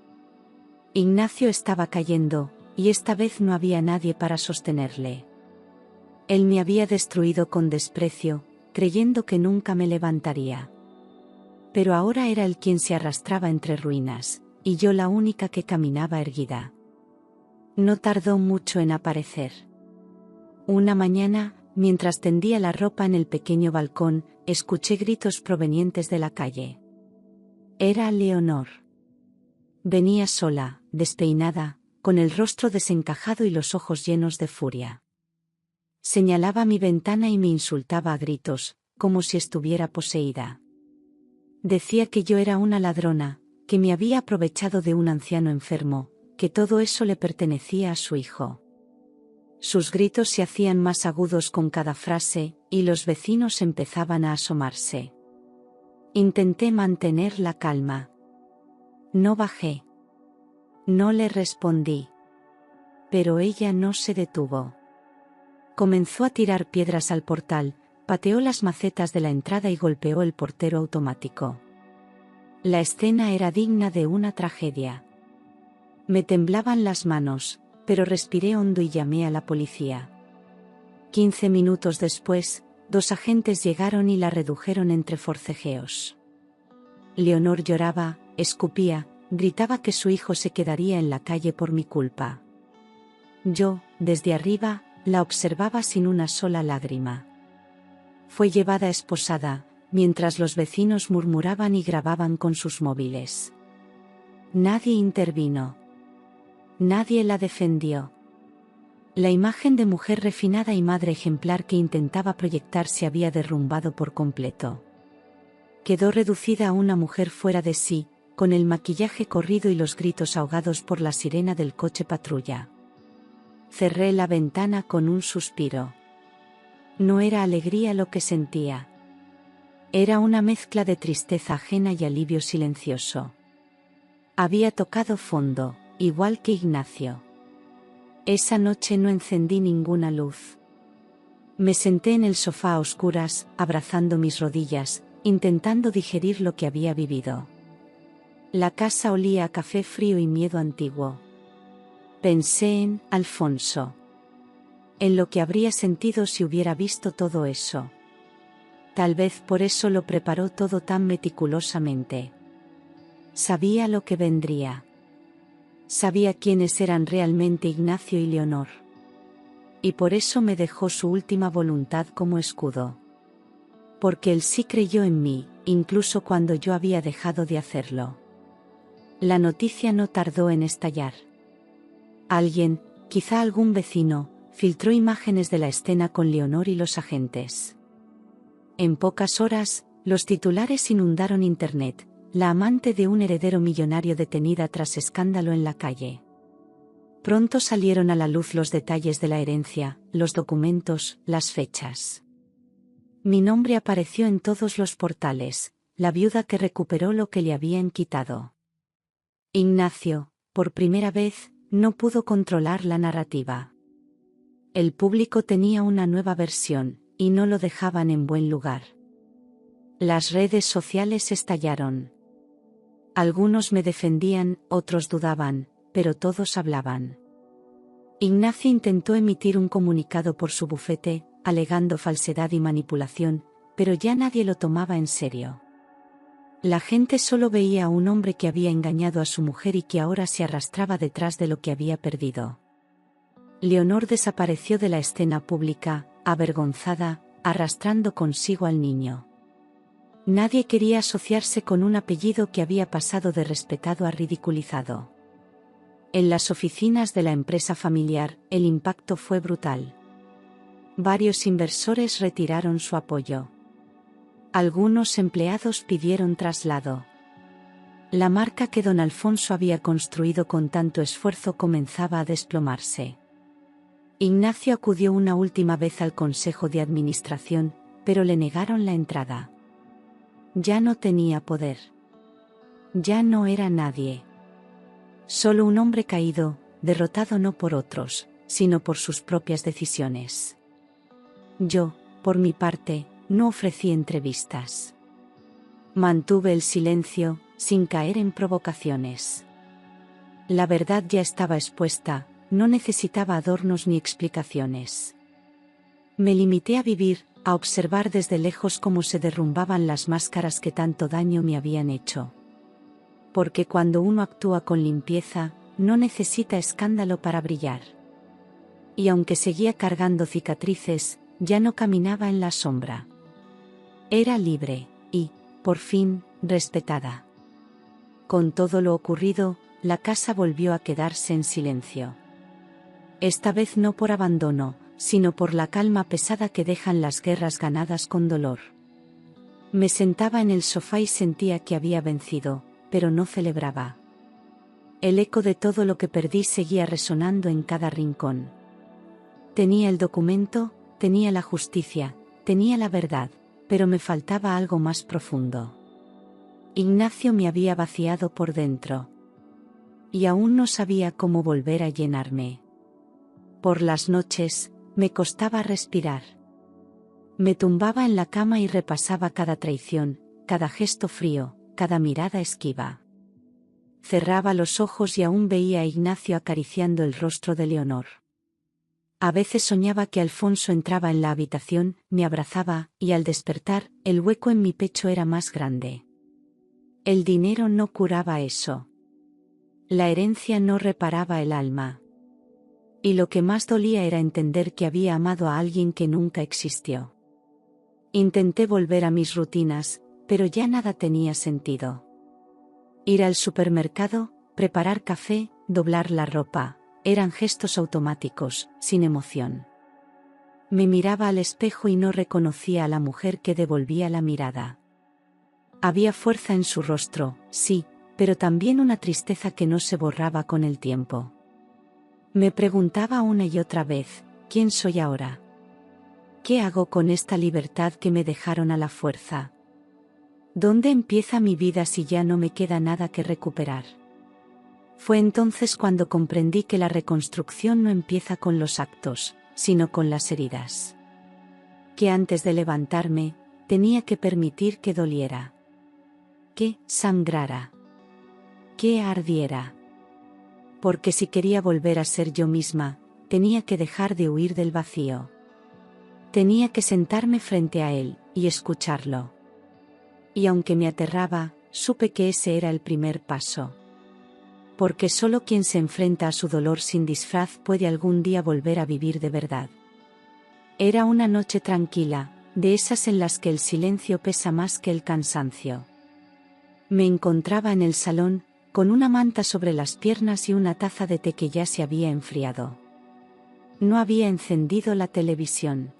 Ignacio estaba cayendo, y esta vez no había nadie para sostenerle. Él me había destruido con desprecio, creyendo que nunca me levantaría. Pero ahora era él quien se arrastraba entre ruinas, y yo la única que caminaba erguida. No tardó mucho en aparecer. Una mañana, mientras tendía la ropa en el pequeño balcón, escuché gritos provenientes de la calle. Era Leonor. Venía sola, despeinada, con el rostro desencajado y los ojos llenos de furia. Señalaba mi ventana y me insultaba a gritos, como si estuviera poseída. Decía que yo era una ladrona, que me había aprovechado de un anciano enfermo, que todo eso le pertenecía a su hijo. Sus gritos se hacían más agudos con cada frase, y los vecinos empezaban a asomarse. Intenté mantener la calma. No bajé. No le respondí. Pero ella no se detuvo. Comenzó a tirar piedras al portal, pateó las macetas de la entrada y golpeó el portero automático. La escena era digna de una tragedia. Me temblaban las manos, pero respiré hondo y llamé a la policía. 15 minutos después, 2 agentes llegaron y la redujeron entre forcejeos. Leonor lloraba, escupía, gritaba que su hijo se quedaría en la calle por mi culpa. Yo, desde arriba, la observaba sin una sola lágrima. Fue llevada esposada, mientras los vecinos murmuraban y grababan con sus móviles. Nadie intervino. Nadie la defendió. La imagen de mujer refinada y madre ejemplar que intentaba proyectar se había derrumbado por completo. Quedó reducida a una mujer fuera de sí, con el maquillaje corrido y los gritos ahogados por la sirena del coche patrulla. Cerré la ventana con un suspiro. No era alegría lo que sentía. Era una mezcla de tristeza ajena y alivio silencioso. Había tocado fondo, igual que Ignacio. Esa noche no encendí ninguna luz. Me senté en el sofá a oscuras, abrazando mis rodillas, intentando digerir lo que había vivido. La casa olía a café frío y miedo antiguo. Pensé en Alfonso. En lo que habría sentido si hubiera visto todo eso. Tal vez por eso lo preparó todo tan meticulosamente. Sabía lo que vendría. Sabía quiénes eran realmente Ignacio y Leonor. Y por eso me dejó su última voluntad como escudo. Porque él sí creyó en mí, incluso cuando yo había dejado de hacerlo. La noticia no tardó en estallar. Alguien, quizá algún vecino, filtró imágenes de la escena con Leonor y los agentes. En pocas horas, los titulares inundaron Internet. La amante de un heredero millonario detenida tras escándalo en la calle. Pronto salieron a la luz los detalles de la herencia, los documentos, las fechas. Mi nombre apareció en todos los portales, la viuda que recuperó lo que le habían quitado. Ignacio, por primera vez, no pudo controlar la narrativa. El público tenía una nueva versión, y no lo dejaban en buen lugar. Las redes sociales estallaron. Algunos me defendían, otros dudaban, pero todos hablaban. Ignacio intentó emitir un comunicado por su bufete, alegando falsedad y manipulación, pero ya nadie lo tomaba en serio. La gente solo veía a un hombre que había engañado a su mujer y que ahora se arrastraba detrás de lo que había perdido. Leonor desapareció de la escena pública, avergonzada, arrastrando consigo al niño. Nadie quería asociarse con un apellido que había pasado de respetado a ridiculizado. En las oficinas de la empresa familiar, el impacto fue brutal. Varios inversores retiraron su apoyo. Algunos empleados pidieron traslado. La marca que don Alfonso había construido con tanto esfuerzo comenzaba a desplomarse. Ignacio acudió una última vez al consejo de administración, pero le negaron la entrada. Ya no tenía poder. Ya no era nadie. Solo un hombre caído, derrotado no por otros, sino por sus propias decisiones. Yo, por mi parte, no ofrecí entrevistas. Mantuve el silencio, sin caer en provocaciones. La verdad ya estaba expuesta, no necesitaba adornos ni explicaciones. Me limité a vivir, a observar desde lejos cómo se derrumbaban las máscaras que tanto daño me habían hecho. Porque cuando uno actúa con limpieza, no necesita escándalo para brillar. Y aunque seguía cargando cicatrices, ya no caminaba en la sombra. Era libre, y, por fin, respetada. Con todo lo ocurrido, la casa volvió a quedarse en silencio. Esta vez no por abandono, sino por la calma pesada que dejan las guerras ganadas con dolor. Me sentaba en el sofá y sentía que había vencido, pero no celebraba. El eco de todo lo que perdí seguía resonando en cada rincón. Tenía el documento, tenía la justicia, tenía la verdad, pero me faltaba algo más profundo. Ignacio me había vaciado por dentro. Y aún no sabía cómo volver a llenarme. Por las noches, me costaba respirar. Me tumbaba en la cama y repasaba cada traición, cada gesto frío, cada mirada esquiva. Cerraba los ojos y aún veía a Ignacio acariciando el rostro de Leonor. A veces soñaba que Alfonso entraba en la habitación, me abrazaba, y al despertar, el hueco en mi pecho era más grande. El dinero no curaba eso. La herencia no reparaba el alma. Y lo que más dolía era entender que había amado a alguien que nunca existió. Intenté volver a mis rutinas, pero ya nada tenía sentido. Ir al supermercado, preparar café, doblar la ropa, eran gestos automáticos, sin emoción. Me miraba al espejo y no reconocía a la mujer que devolvía la mirada. Había fuerza en su rostro, sí, pero también una tristeza que no se borraba con el tiempo. Me preguntaba una y otra vez, ¿quién soy ahora? ¿Qué hago con esta libertad que me dejaron a la fuerza? ¿Dónde empieza mi vida si ya no me queda nada que recuperar? Fue entonces cuando comprendí que la reconstrucción no empieza con los actos, sino con las heridas. Que antes de levantarme, tenía que permitir que doliera. Que sangrara. Que ardiera. Porque si quería volver a ser yo misma, tenía que dejar de huir del vacío. Tenía que sentarme frente a él, y escucharlo. Y aunque me aterraba, supe que ese era el primer paso. Porque solo quien se enfrenta a su dolor sin disfraz puede algún día volver a vivir de verdad. Era una noche tranquila, de esas en las que el silencio pesa más que el cansancio. Me encontraba en el salón, con una manta sobre las piernas y una taza de té que ya se había enfriado. No había encendido la televisión.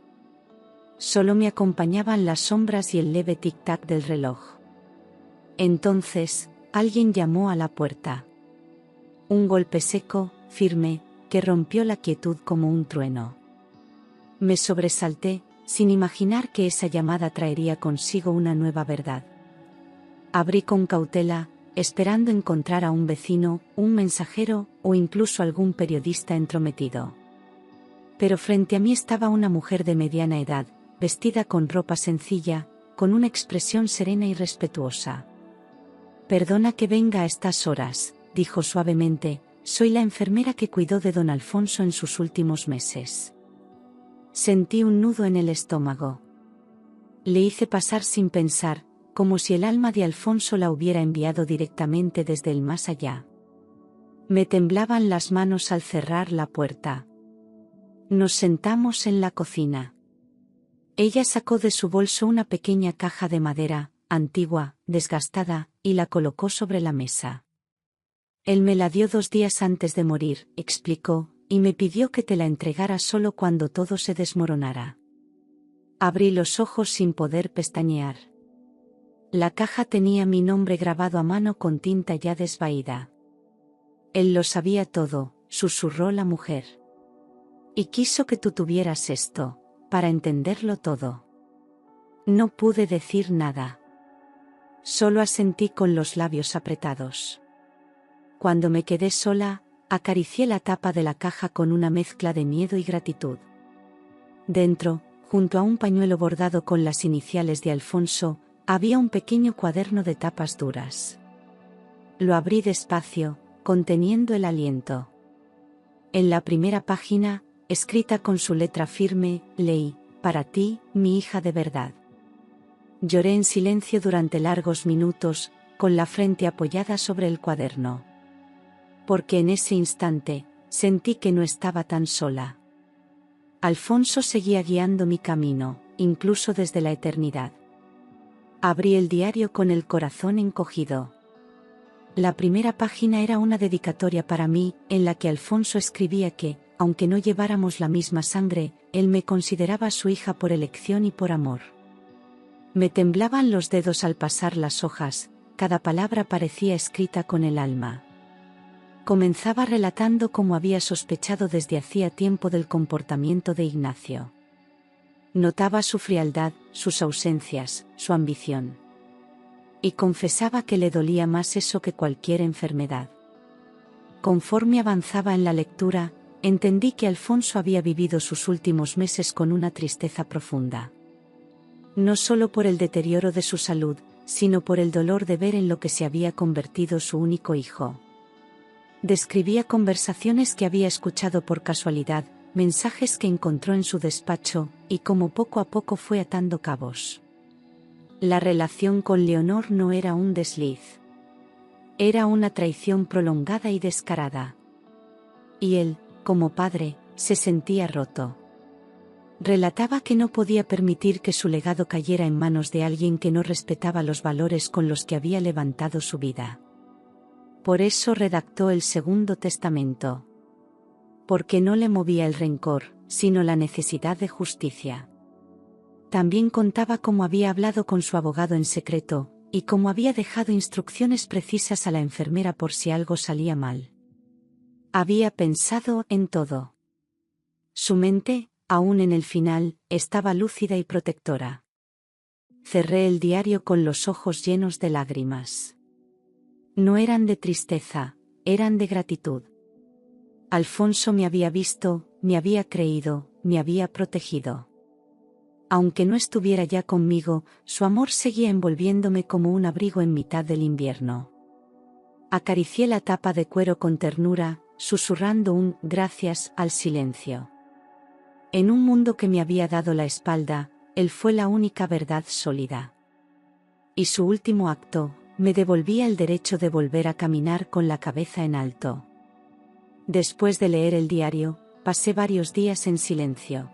Solo me acompañaban las sombras y el leve tic-tac del reloj. Entonces, alguien llamó a la puerta. Un golpe seco, firme, que rompió la quietud como un trueno. Me sobresalté, sin imaginar que esa llamada traería consigo una nueva verdad. Abrí con cautela, esperando encontrar a un vecino, un mensajero, o incluso algún periodista entrometido. Pero frente a mí estaba una mujer de mediana edad, vestida con ropa sencilla, con una expresión serena y respetuosa. «Perdona que venga a estas horas», dijo suavemente, «soy la enfermera que cuidó de don Alfonso en sus últimos meses». Sentí un nudo en el estómago. Le hice pasar sin pensar, como si el alma de Alfonso la hubiera enviado directamente desde el más allá. Me temblaban las manos al cerrar la puerta. Nos sentamos en la cocina. Ella sacó de su bolso una pequeña caja de madera, antigua, desgastada, y la colocó sobre la mesa. Él me la dio 2 días antes de morir, explicó, y me pidió que te la entregara solo cuando todo se desmoronara. Abrí los ojos sin poder pestañear. La caja tenía mi nombre grabado a mano con tinta ya desvaída. Él lo sabía todo, susurró la mujer. Y quiso que tú tuvieras esto, para entenderlo todo. No pude decir nada. Solo asentí con los labios apretados. Cuando me quedé sola, acaricié la tapa de la caja con una mezcla de miedo y gratitud. Dentro, junto a un pañuelo bordado con las iniciales de Alfonso, había un pequeño cuaderno de tapas duras. Lo abrí despacio, conteniendo el aliento. En la primera página, escrita con su letra firme, leí: para ti, mi hija de verdad. Lloré en silencio durante largos minutos, con la frente apoyada sobre el cuaderno. Porque en ese instante, sentí que no estaba tan sola. Alfonso seguía guiando mi camino, incluso desde la eternidad. Abrí el diario con el corazón encogido. La primera página era una dedicatoria para mí, en la que Alfonso escribía que, aunque no lleváramos la misma sangre, él me consideraba su hija por elección y por amor. Me temblaban los dedos al pasar las hojas, cada palabra parecía escrita con el alma. Comenzaba relatando cómo había sospechado desde hacía tiempo del comportamiento de Ignacio. Notaba su frialdad, sus ausencias, su ambición. Y confesaba que le dolía más eso que cualquier enfermedad. Conforme avanzaba en la lectura, entendí que Alfonso había vivido sus últimos meses con una tristeza profunda. No solo por el deterioro de su salud, sino por el dolor de ver en lo que se había convertido su único hijo. Describía conversaciones que había escuchado por casualidad, mensajes que encontró en su despacho, y cómo poco a poco fue atando cabos. La relación con Leonor no era un desliz. Era una traición prolongada y descarada. Y él, como padre, se sentía roto. Relataba que no podía permitir que su legado cayera en manos de alguien que no respetaba los valores con los que había levantado su vida. Por eso redactó el Segundo Testamento. Porque no le movía el rencor, sino la necesidad de justicia. También contaba cómo había hablado con su abogado en secreto, y cómo había dejado instrucciones precisas a la enfermera por si algo salía mal. Había pensado en todo. Su mente, aún en el final, estaba lúcida y protectora. Cerré el diario con los ojos llenos de lágrimas. No eran de tristeza, eran de gratitud. Alfonso me había visto, me había creído, me había protegido. Aunque no estuviera ya conmigo, su amor seguía envolviéndome como un abrigo en mitad del invierno. Acaricié la tapa de cuero con ternura, susurrando un gracias al silencio. En un mundo que me había dado la espalda, él fue la única verdad sólida. Y su último acto, me devolvía el derecho de volver a caminar con la cabeza en alto. Después de leer el diario, pasé varios días en silencio.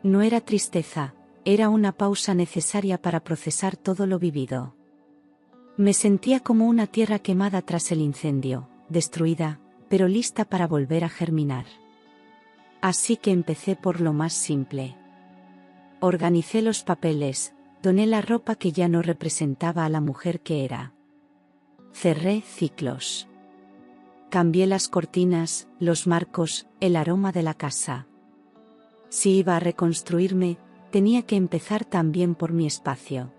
No era tristeza, era una pausa necesaria para procesar todo lo vivido. Me sentía como una tierra quemada tras el incendio, destruida, pero lista para volver a germinar. Así que empecé por lo más simple. Organicé los papeles, doné la ropa que ya no representaba a la mujer que era. Cerré ciclos. Cambié las cortinas, los marcos, el aroma de la casa. Si iba a reconstruirme, tenía que empezar también por mi espacio.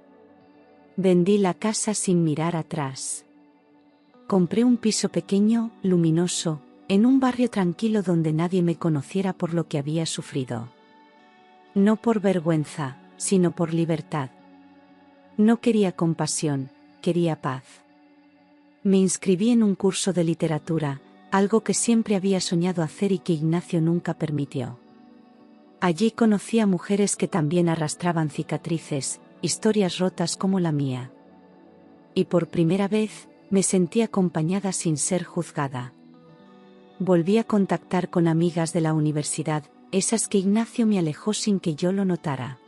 Vendí la casa sin mirar atrás. Compré un piso pequeño, luminoso, en un barrio tranquilo donde nadie me conociera por lo que había sufrido. No por vergüenza, sino por libertad. No quería compasión, quería paz. Me inscribí en un curso de literatura, algo que siempre había soñado hacer y que Ignacio nunca permitió. Allí conocí a mujeres que también arrastraban cicatrices, historias rotas como la mía. Y por primera vez, me sentí acompañada sin ser juzgada. Volví a contactar con amigas de la universidad, esas que Ignacio me alejó sin que yo lo notara.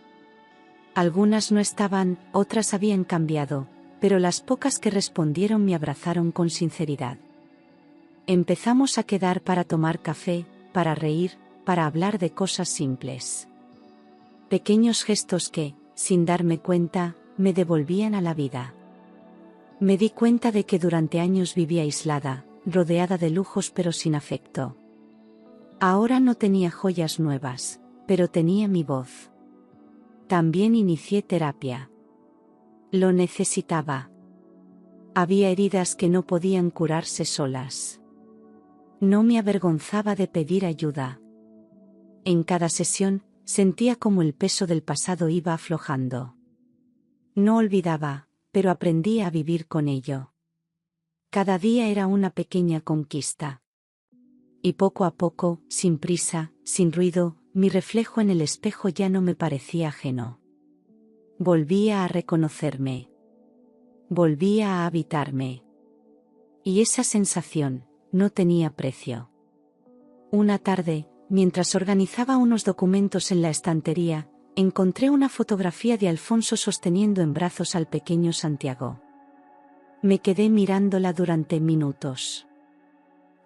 Algunas no estaban, otras habían cambiado, pero las pocas que respondieron me abrazaron con sinceridad. Empezamos a quedar para tomar café, para reír, para hablar de cosas simples. Pequeños gestos que, sin darme cuenta, me devolvían a la vida. Me di cuenta de que durante años vivía aislada, rodeada de lujos pero sin afecto. Ahora no tenía joyas nuevas, pero tenía mi voz. También inicié terapia. Lo necesitaba. Había heridas que no podían curarse solas. No me avergonzaba de pedir ayuda. En cada sesión, sentía como el peso del pasado iba aflojando. No olvidaba, pero aprendía a vivir con ello. Cada día era una pequeña conquista. Y poco a poco, sin prisa, sin ruido, mi reflejo en el espejo ya no me parecía ajeno. Volvía a reconocerme. Volvía a habitarme. Y esa sensación no tenía precio. Una tarde, mientras organizaba unos documentos en la estantería, encontré una fotografía de Alfonso sosteniendo en brazos al pequeño Santiago. Me quedé mirándola durante minutos.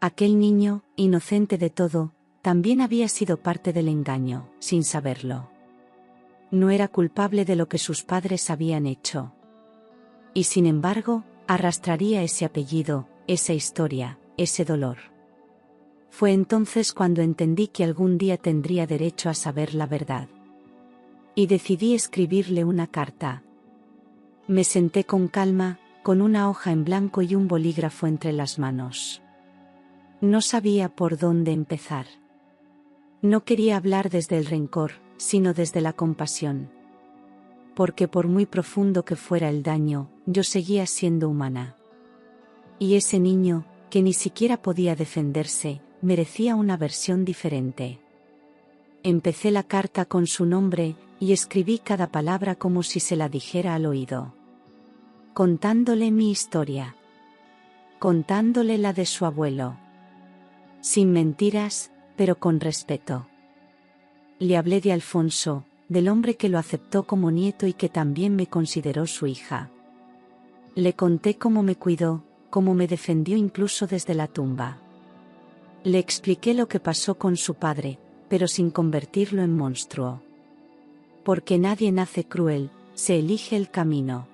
Aquel niño, inocente de todo, también había sido parte del engaño, sin saberlo. No era culpable de lo que sus padres habían hecho. Y sin embargo, arrastraría ese apellido, esa historia, ese dolor. Fue entonces cuando entendí que algún día tendría derecho a saber la verdad. Y decidí escribirle una carta. Me senté con calma, con una hoja en blanco y un bolígrafo entre las manos. No sabía por dónde empezar. No quería hablar desde el rencor, sino desde la compasión. Porque por muy profundo que fuera el daño, yo seguía siendo humana. Y ese niño, que ni siquiera podía defenderse, merecía una versión diferente. Empecé la carta con su nombre, y escribí cada palabra como si se la dijera al oído. Contándole mi historia. Contándole la de su abuelo. Sin mentiras, pero con respeto. Le hablé de Alfonso, del hombre que lo aceptó como nieto y que también me consideró su hija. Le conté cómo me cuidó, cómo me defendió incluso desde la tumba. Le expliqué lo que pasó con su padre, pero sin convertirlo en monstruo. Porque nadie nace cruel, se elige el camino.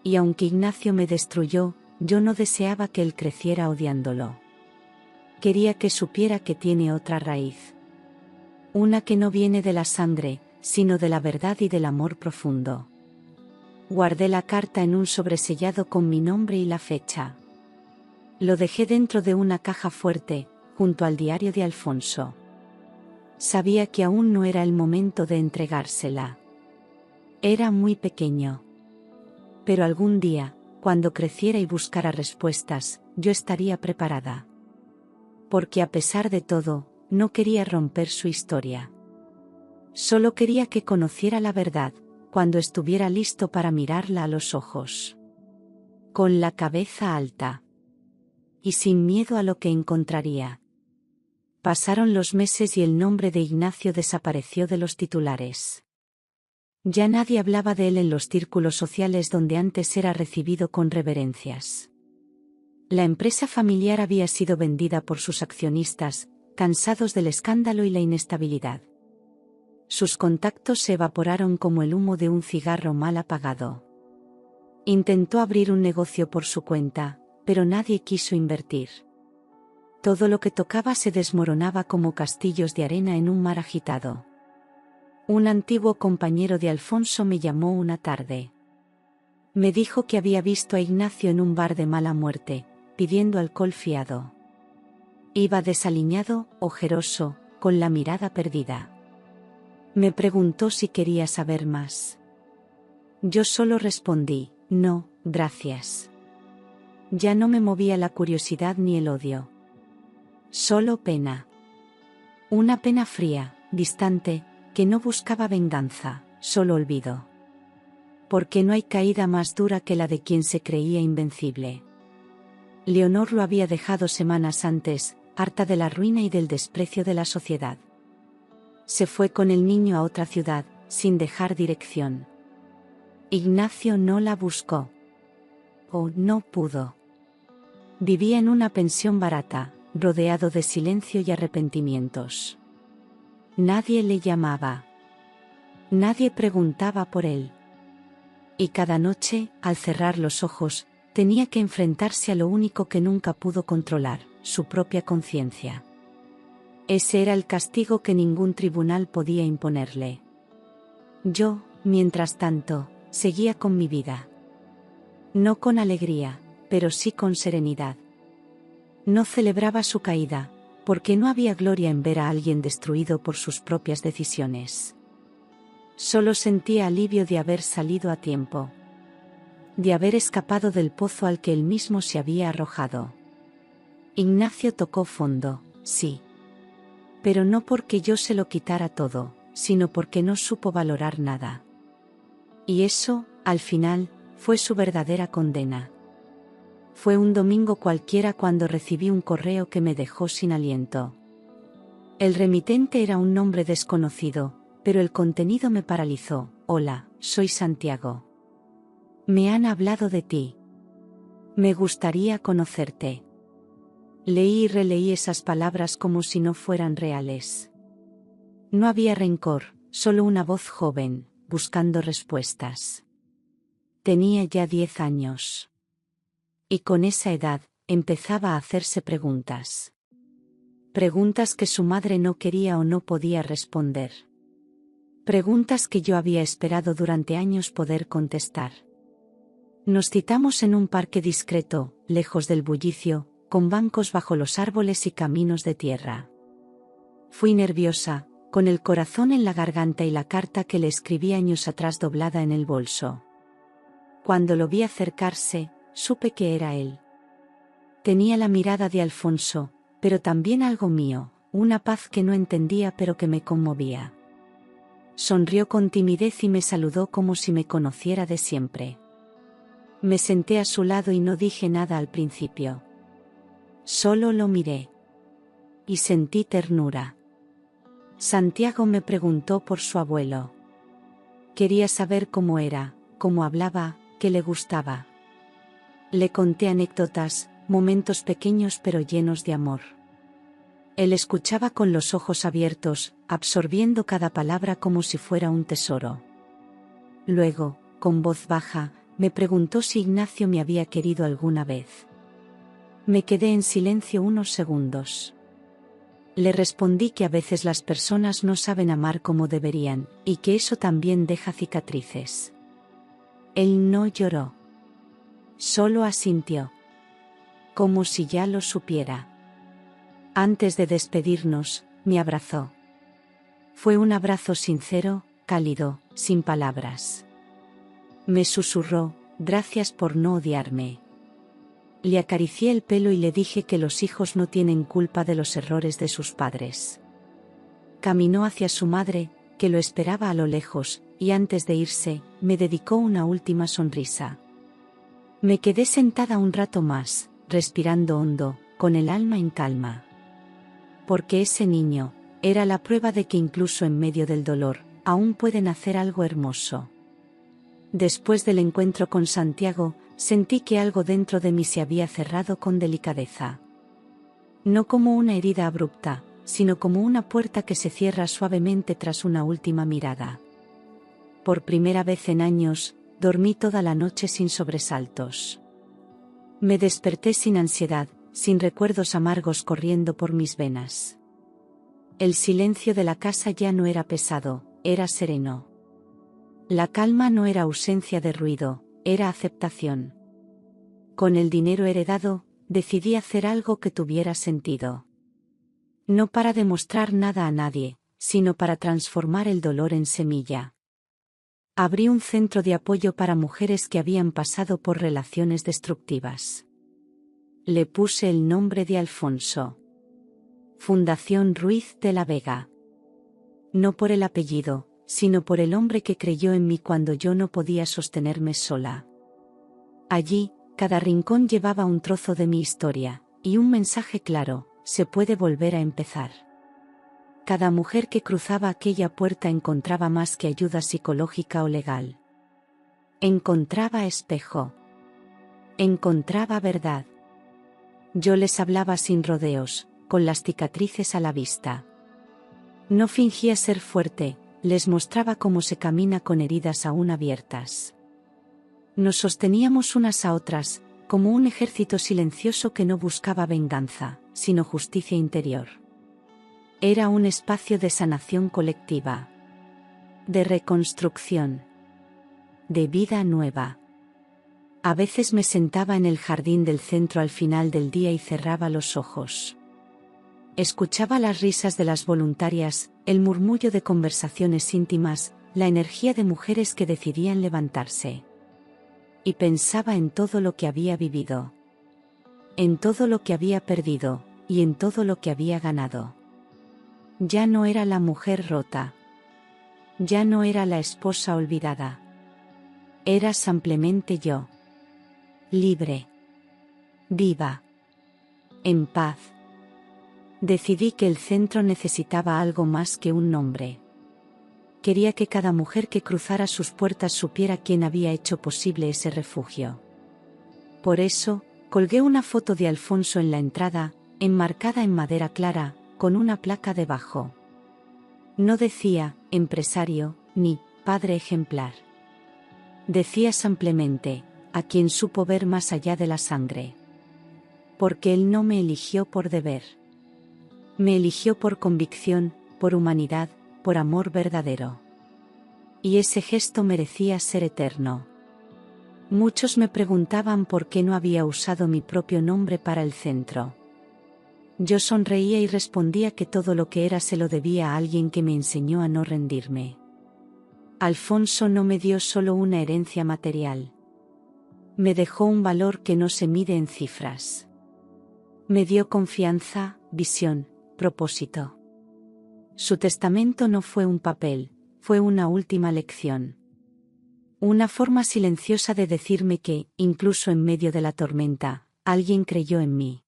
Y aunque Ignacio me destruyó, yo no deseaba que él creciera odiándolo. Quería que supiera que tiene otra raíz. Una que no viene de la sangre, sino de la verdad y del amor profundo. Guardé la carta en un sobresellado con mi nombre y la fecha. Lo dejé dentro de una caja fuerte, junto al diario de Alfonso. Sabía que aún no era el momento de entregársela. Era muy pequeño. Pero algún día, cuando creciera y buscara respuestas, yo estaría preparada. Porque a pesar de todo, no quería romper su historia. Solo quería que conociera la verdad, cuando estuviera listo para mirarla a los ojos. Con la cabeza alta. Y sin miedo a lo que encontraría. Pasaron los meses y el nombre de Ignacio desapareció de los titulares. Ya nadie hablaba de él en los círculos sociales donde antes era recibido con reverencias. La empresa familiar había sido vendida por sus accionistas, cansados del escándalo y la inestabilidad. Sus contactos se evaporaron como el humo de un cigarro mal apagado. Intentó abrir un negocio por su cuenta, pero nadie quiso invertir. Todo lo que tocaba se desmoronaba como castillos de arena en un mar agitado. Un antiguo compañero de Alfonso me llamó una tarde. Me dijo que había visto a Ignacio en un bar de mala muerte, pidiendo alcohol fiado. Iba desaliñado, ojeroso, con la mirada perdida. Me preguntó si quería saber más. Yo solo respondí, no, gracias. Ya no me movía la curiosidad ni el odio. Solo pena. Una pena fría, distante, que no buscaba venganza, solo olvido. Porque no hay caída más dura que la de quien se creía invencible. Leonor lo había dejado semanas antes, harta de la ruina y del desprecio de la sociedad. Se fue con el niño a otra ciudad, sin dejar dirección. Ignacio no la buscó. O no pudo. Vivía en una pensión barata, rodeado de silencio y arrepentimientos. Nadie le llamaba. Nadie preguntaba por él. Y cada noche, al cerrar los ojos, tenía que enfrentarse a lo único que nunca pudo controlar, su propia conciencia. Ese era el castigo que ningún tribunal podía imponerle. Yo, mientras tanto, seguía con mi vida. No con alegría, pero sí con serenidad. No celebraba su caída, porque no había gloria en ver a alguien destruido por sus propias decisiones. Solo sentía alivio de haber salido a tiempo. De haber escapado del pozo al que él mismo se había arrojado. Ignacio tocó fondo, sí. Pero no porque yo se lo quitara todo, sino porque no supo valorar nada. Y eso, al final, fue su verdadera condena. Fue un domingo cualquiera cuando recibí un correo que me dejó sin aliento. El remitente era un nombre desconocido, pero el contenido me paralizó. Hola, soy Santiago. Me han hablado de ti. Me gustaría conocerte. Leí y releí esas palabras como si no fueran reales. No había rencor, solo una voz joven, buscando respuestas. Tenía ya 10 años. Y con esa edad, empezaba a hacerse preguntas. Preguntas que su madre no quería o no podía responder. Preguntas que yo había esperado durante años poder contestar. Nos citamos en un parque discreto, lejos del bullicio, con bancos bajo los árboles y caminos de tierra. Fui nerviosa, con el corazón en la garganta y la carta que le escribí años atrás doblada en el bolso. Cuando lo vi acercarse, supe que era él. Tenía la mirada de Alfonso, pero también algo mío, una paz que no entendía pero que me conmovía. Sonrió con timidez y me saludó como si me conociera de siempre. Me senté a su lado y no dije nada al principio. Solo lo miré. Y sentí ternura. Santiago me preguntó por su abuelo. Quería saber cómo era, cómo hablaba, qué le gustaba. Le conté anécdotas, momentos pequeños pero llenos de amor. Él escuchaba con los ojos abiertos, absorbiendo cada palabra como si fuera un tesoro. Luego, con voz baja, me preguntó si Ignacio me había querido alguna vez. Me quedé en silencio unos segundos. Le respondí que a veces las personas no saben amar como deberían, y que eso también deja cicatrices. Él no lloró. Solo asintió. Como si ya lo supiera. Antes de despedirnos, me abrazó. Fue un abrazo sincero, cálido, sin palabras. Me susurró, gracias por no odiarme. Le acaricié el pelo y le dije que los hijos no tienen culpa de los errores de sus padres. Caminó hacia su madre, que lo esperaba a lo lejos, y antes de irse, me dedicó una última sonrisa. Me quedé sentada un rato más, respirando hondo, con el alma en calma. Porque ese niño, era la prueba de que incluso en medio del dolor, aún pueden hacer algo hermoso. Después del encuentro con Santiago, sentí que algo dentro de mí se había cerrado con delicadeza. No como una herida abrupta, sino como una puerta que se cierra suavemente tras una última mirada. Por primera vez en años, dormí toda la noche sin sobresaltos. Me desperté sin ansiedad, sin recuerdos amargos corriendo por mis venas. El silencio de la casa ya no era pesado, era sereno. La calma no era ausencia de ruido, era aceptación. Con el dinero heredado, decidí hacer algo que tuviera sentido. No para demostrar nada a nadie, sino para transformar el dolor en semilla. Abrí un centro de apoyo para mujeres que habían pasado por relaciones destructivas. Le puse el nombre de Alfonso. Fundación Ruiz de la Vega. No por el apellido, sino por el hombre que creyó en mí cuando yo no podía sostenerme sola. Allí, cada rincón llevaba un trozo de mi historia, y un mensaje claro: se puede volver a empezar. Cada mujer que cruzaba aquella puerta encontraba más que ayuda psicológica o legal. Encontraba espejo. Encontraba verdad. Yo les hablaba sin rodeos, con las cicatrices a la vista. No fingía ser fuerte, les mostraba cómo se camina con heridas aún abiertas. Nos sosteníamos unas a otras, como un ejército silencioso que no buscaba venganza, sino justicia interior. Era un espacio de sanación colectiva, de reconstrucción, de vida nueva. A veces me sentaba en el jardín del centro al final del día y cerraba los ojos. Escuchaba las risas de las voluntarias, el murmullo de conversaciones íntimas, la energía de mujeres que decidían levantarse. Y pensaba en todo lo que había vivido, en todo lo que había perdido, y en todo lo que había ganado. Ya no era la mujer rota. Ya no era la esposa olvidada. Era simplemente yo. Libre. Viva. En paz. Decidí que el centro necesitaba algo más que un nombre. Quería que cada mujer que cruzara sus puertas supiera quién había hecho posible ese refugio. Por eso, colgué una foto de Alfonso en la entrada, enmarcada en madera clara, con una placa debajo. No decía empresario, ni padre ejemplar. Decía simplemente: a quien supo ver más allá de la sangre. Porque él no me eligió por deber. Me eligió por convicción, por humanidad, por amor verdadero. Y ese gesto merecía ser eterno. Muchos me preguntaban por qué no había usado mi propio nombre para el centro. Yo sonreía y respondía que todo lo que era se lo debía a alguien que me enseñó a no rendirme. Alfonso no me dio solo una herencia material. Me dejó un valor que no se mide en cifras. Me dio confianza, visión, propósito. Su testamento no fue un papel, fue una última lección. Una forma silenciosa de decirme que, incluso en medio de la tormenta, alguien creyó en mí.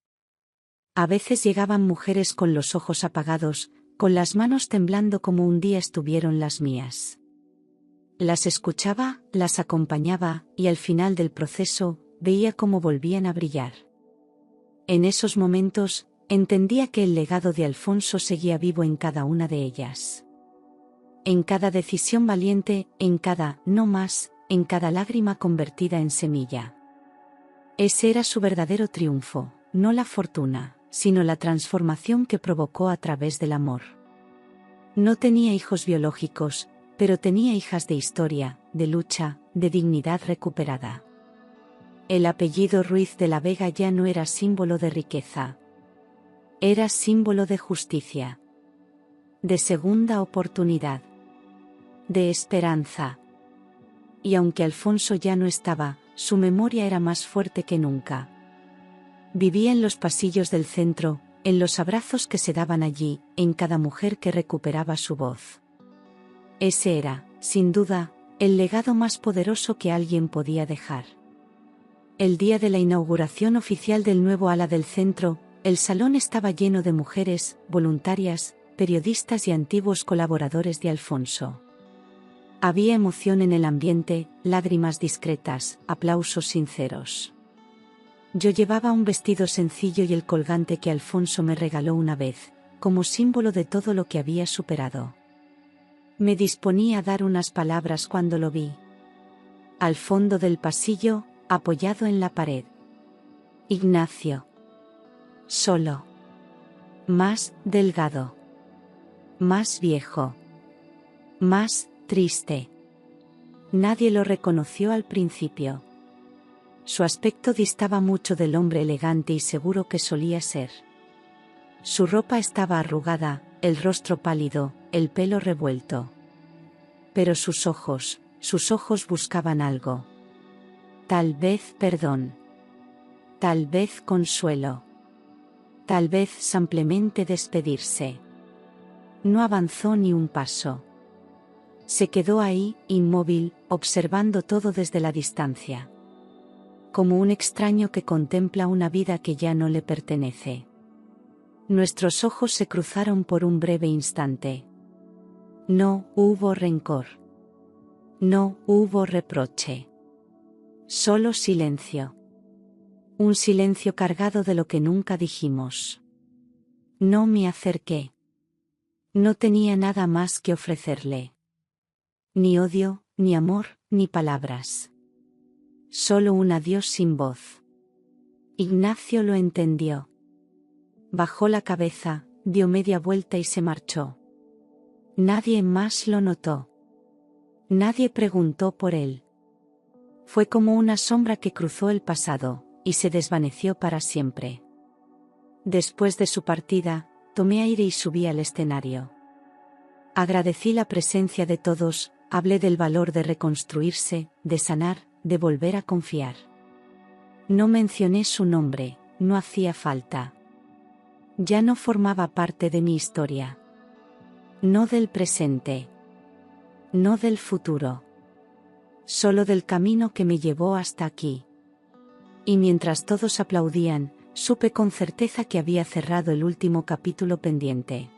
A veces llegaban mujeres con los ojos apagados, con las manos temblando como un día estuvieron las mías. Las escuchaba, las acompañaba, y al final del proceso, veía cómo volvían a brillar. En esos momentos, entendía que el legado de Alfonso seguía vivo en cada una de ellas. En cada decisión valiente, en cada no más, en cada lágrima convertida en semilla. Ese era su verdadero triunfo, no la fortuna, sino la transformación que provocó a través del amor. No tenía hijos biológicos, pero tenía hijas de historia, de lucha, de dignidad recuperada. El apellido Ruiz de la Vega ya no era símbolo de riqueza. Era símbolo de justicia. De segunda oportunidad. De esperanza. Y aunque Alfonso ya no estaba, su memoria era más fuerte que nunca. Vivía en los pasillos del centro, en los abrazos que se daban allí, en cada mujer que recuperaba su voz. Ese era, sin duda, el legado más poderoso que alguien podía dejar. El día de la inauguración oficial del nuevo ala del centro, el salón estaba lleno de mujeres, voluntarias, periodistas y antiguos colaboradores de Alfonso. Había emoción en el ambiente, lágrimas discretas, aplausos sinceros. Yo llevaba un vestido sencillo y el colgante que Alfonso me regaló una vez, como símbolo de todo lo que había superado. Me disponía a dar unas palabras cuando lo vi. Al fondo del pasillo, apoyado en la pared. Ignacio. Solo. Más delgado. Más viejo. Más triste. Nadie lo reconoció al principio. Su aspecto distaba mucho del hombre elegante y seguro que solía ser. Su ropa estaba arrugada, el rostro pálido, el pelo revuelto. Pero sus ojos buscaban algo. Tal vez perdón. Tal vez consuelo. Tal vez simplemente despedirse. No avanzó ni un paso. Se quedó ahí, inmóvil, observando todo desde la distancia. Como un extraño que contempla una vida que ya no le pertenece. Nuestros ojos se cruzaron por un breve instante. No hubo rencor. No hubo reproche. Solo silencio. Un silencio cargado de lo que nunca dijimos. No me acerqué. No tenía nada más que ofrecerle. Ni odio, ni amor, ni palabras. Solo un adiós sin voz. Ignacio lo entendió. Bajó la cabeza, dio media vuelta y se marchó. Nadie más lo notó. Nadie preguntó por él. Fue como una sombra que cruzó el pasado, y se desvaneció para siempre. Después de su partida, tomé aire y subí al escenario. Agradecí la presencia de todos, hablé del valor de reconstruirse, de sanar, de volver a confiar. No mencioné su nombre, no hacía falta. Ya no formaba parte de mi historia. No del presente. No del futuro. Solo del camino que me llevó hasta aquí. Y mientras todos aplaudían, supe con certeza que había cerrado el último capítulo pendiente.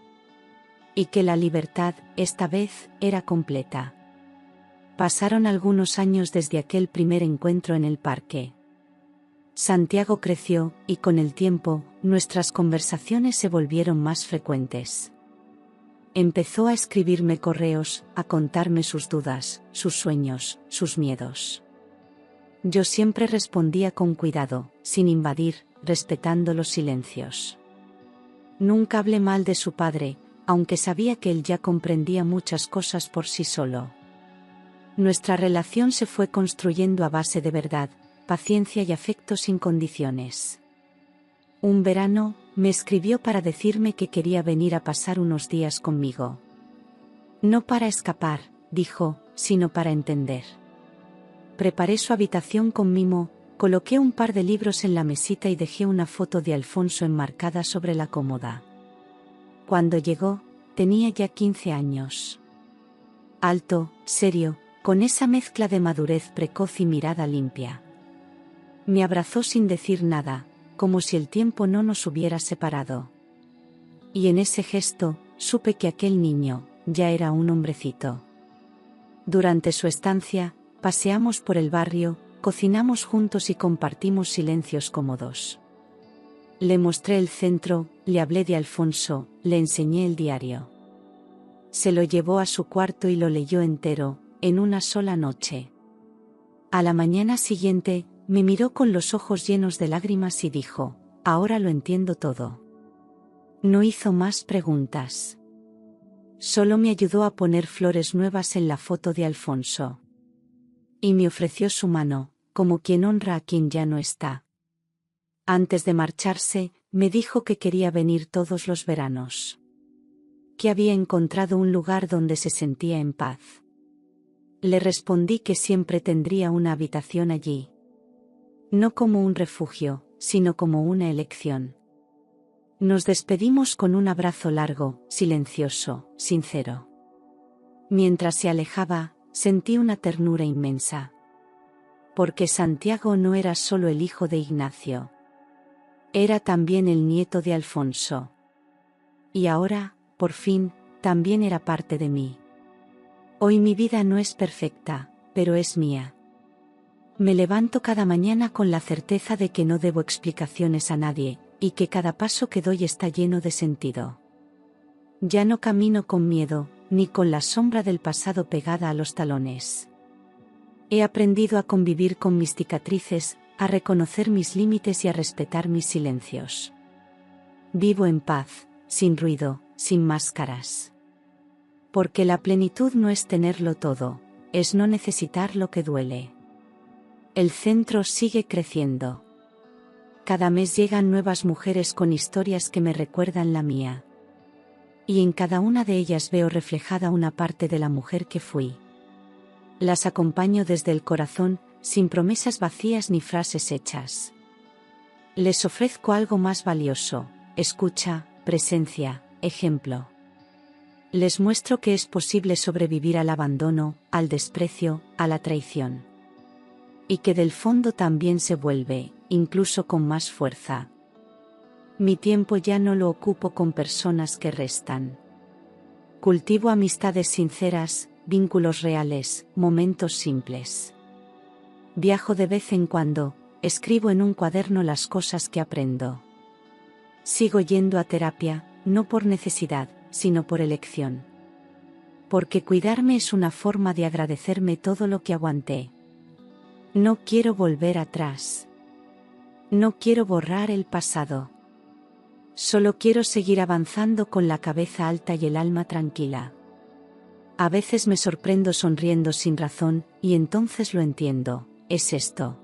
Y que la libertad, esta vez, era completa. Pasaron algunos años desde aquel primer encuentro en el parque. Santiago creció, y con el tiempo, nuestras conversaciones se volvieron más frecuentes. Empezó a escribirme correos, a contarme sus dudas, sus sueños, sus miedos. Yo siempre respondía con cuidado, sin invadir, respetando los silencios. Nunca hablé mal de su padre, aunque sabía que él ya comprendía muchas cosas por sí solo. Nuestra relación se fue construyendo a base de verdad, paciencia y afecto sin condiciones. Un verano, me escribió para decirme que quería venir a pasar unos días conmigo. No para escapar, dijo, sino para entender. Preparé su habitación con mimo, coloqué un par de libros en la mesita y dejé una foto de Alfonso enmarcada sobre la cómoda. Cuando llegó, tenía ya 15 años. Alto, serio, con esa mezcla de madurez precoz y mirada limpia. Me abrazó sin decir nada, como si el tiempo no nos hubiera separado. Y en ese gesto, supe que aquel niño, ya era un hombrecito. Durante su estancia, paseamos por el barrio, cocinamos juntos y compartimos silencios cómodos. Le mostré el centro, le hablé de Alfonso, le enseñé el diario. Se lo llevó a su cuarto y lo leyó entero, en una sola noche. A la mañana siguiente, me miró con los ojos llenos de lágrimas y dijo, ahora lo entiendo todo. No hizo más preguntas. Solo me ayudó a poner flores nuevas en la foto de Alfonso. Y me ofreció su mano, como quien honra a quien ya no está. Antes de marcharse, me dijo que quería venir todos los veranos. Que había encontrado un lugar donde se sentía en paz. Le respondí que siempre tendría una habitación allí. No como un refugio, sino como una elección. Nos despedimos con un abrazo largo, silencioso, sincero. Mientras se alejaba, sentí una ternura inmensa. Porque Santiago no era solo el hijo de Ignacio. Era también el nieto de Alfonso. Y ahora, por fin, también era parte de mí. Hoy mi vida no es perfecta, pero es mía. Me levanto cada mañana con la certeza de que no debo explicaciones a nadie, y que cada paso que doy está lleno de sentido. Ya no camino con miedo, ni con la sombra del pasado pegada a los talones. He aprendido a convivir con mis cicatrices, a reconocer mis límites y a respetar mis silencios. Vivo en paz, sin ruido, sin máscaras. Porque la plenitud no es tenerlo todo, es no necesitar lo que duele. El centro sigue creciendo. Cada mes llegan nuevas mujeres con historias que me recuerdan la mía. Y en cada una de ellas veo reflejada una parte de la mujer que fui. Las acompaño desde el corazón, sin promesas vacías ni frases hechas. Les ofrezco algo más valioso: escucha, presencia, ejemplo. Les muestro que es posible sobrevivir al abandono, al desprecio, a la traición. Y que del fondo también se vuelve, incluso con más fuerza. Mi tiempo ya no lo ocupo con personas que restan. Cultivo amistades sinceras, vínculos reales, momentos simples. Viajo de vez en cuando, escribo en un cuaderno las cosas que aprendo. Sigo yendo a terapia, no por necesidad, sino por elección. Porque cuidarme es una forma de agradecerme todo lo que aguanté. No quiero volver atrás. No quiero borrar el pasado. Solo quiero seguir avanzando con la cabeza alta y el alma tranquila. A veces me sorprendo sonriendo sin razón, y entonces lo entiendo, es esto.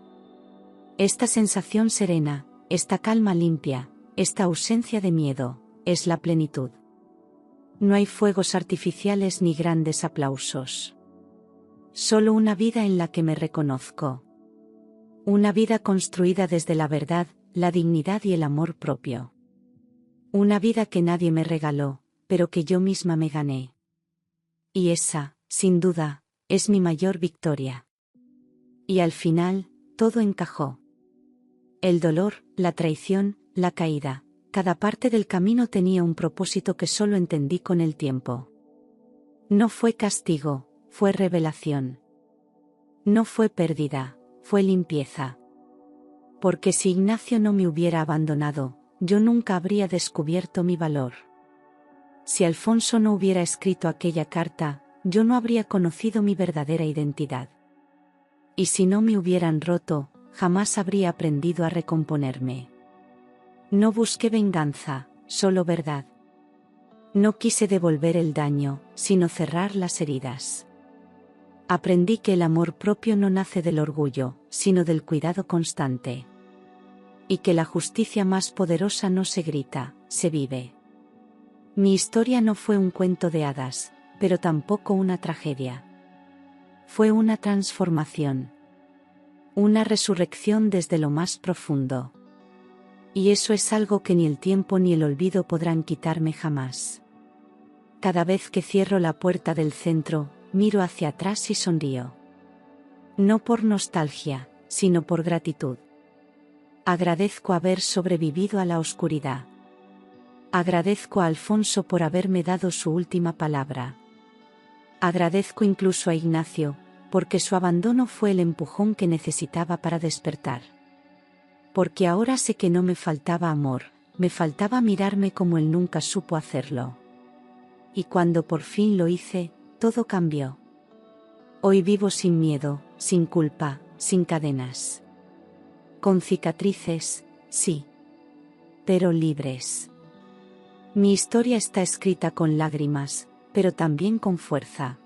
Esta sensación serena, esta calma limpia, esta ausencia de miedo, es la plenitud. No hay fuegos artificiales ni grandes aplausos. Solo una vida en la que me reconozco. Una vida construida desde la verdad, la dignidad y el amor propio. Una vida que nadie me regaló, pero que yo misma me gané. Y esa, sin duda, es mi mayor victoria. Y al final, todo encajó. El dolor, la traición, la caída, cada parte del camino tenía un propósito que solo entendí con el tiempo. No fue castigo, fue revelación. No fue pérdida, fue limpieza. Porque si Ignacio no me hubiera abandonado, yo nunca habría descubierto mi valor. Si Alfonso no hubiera escrito aquella carta, yo no habría conocido mi verdadera identidad. Y si no me hubieran roto, jamás habría aprendido a recomponerme. No busqué venganza, solo verdad. No quise devolver el daño, sino cerrar las heridas. Aprendí que el amor propio no nace del orgullo, sino del cuidado constante. Y que la justicia más poderosa no se grita, se vive. Mi historia no fue un cuento de hadas, pero tampoco una tragedia. Fue una transformación. Una resurrección desde lo más profundo. Y eso es algo que ni el tiempo ni el olvido podrán quitarme jamás. Cada vez que cierro la puerta del centro, miro hacia atrás y sonrío. No por nostalgia, sino por gratitud. Agradezco haber sobrevivido a la oscuridad. Agradezco a Alfonso por haberme dado su última palabra. Agradezco incluso a Ignacio, porque su abandono fue el empujón que necesitaba para despertar. Porque ahora sé que no me faltaba amor, me faltaba mirarme como él nunca supo hacerlo. Y cuando por fin lo hice, todo cambió. Hoy vivo sin miedo, sin culpa, sin cadenas. Con cicatrices, sí. Pero libres. Mi historia está escrita con lágrimas, pero también con fuerza.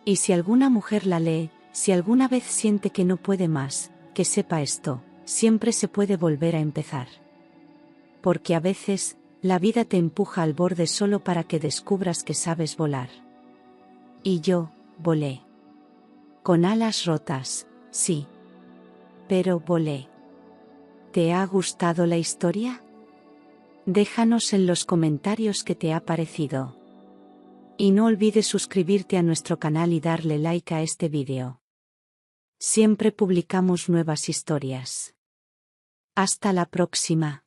Y si alguna mujer la lee, si alguna vez siente que no puede más, que sepa esto, siempre se puede volver a empezar. Porque a veces, la vida te empuja al borde solo para que descubras que sabes volar. Y yo, volé. Con alas rotas, sí. Pero volé. ¿Te ha gustado la historia? Déjanos en los comentarios qué te ha parecido. Y no olvides suscribirte a nuestro canal y darle like a este vídeo. Siempre publicamos nuevas historias. Hasta la próxima.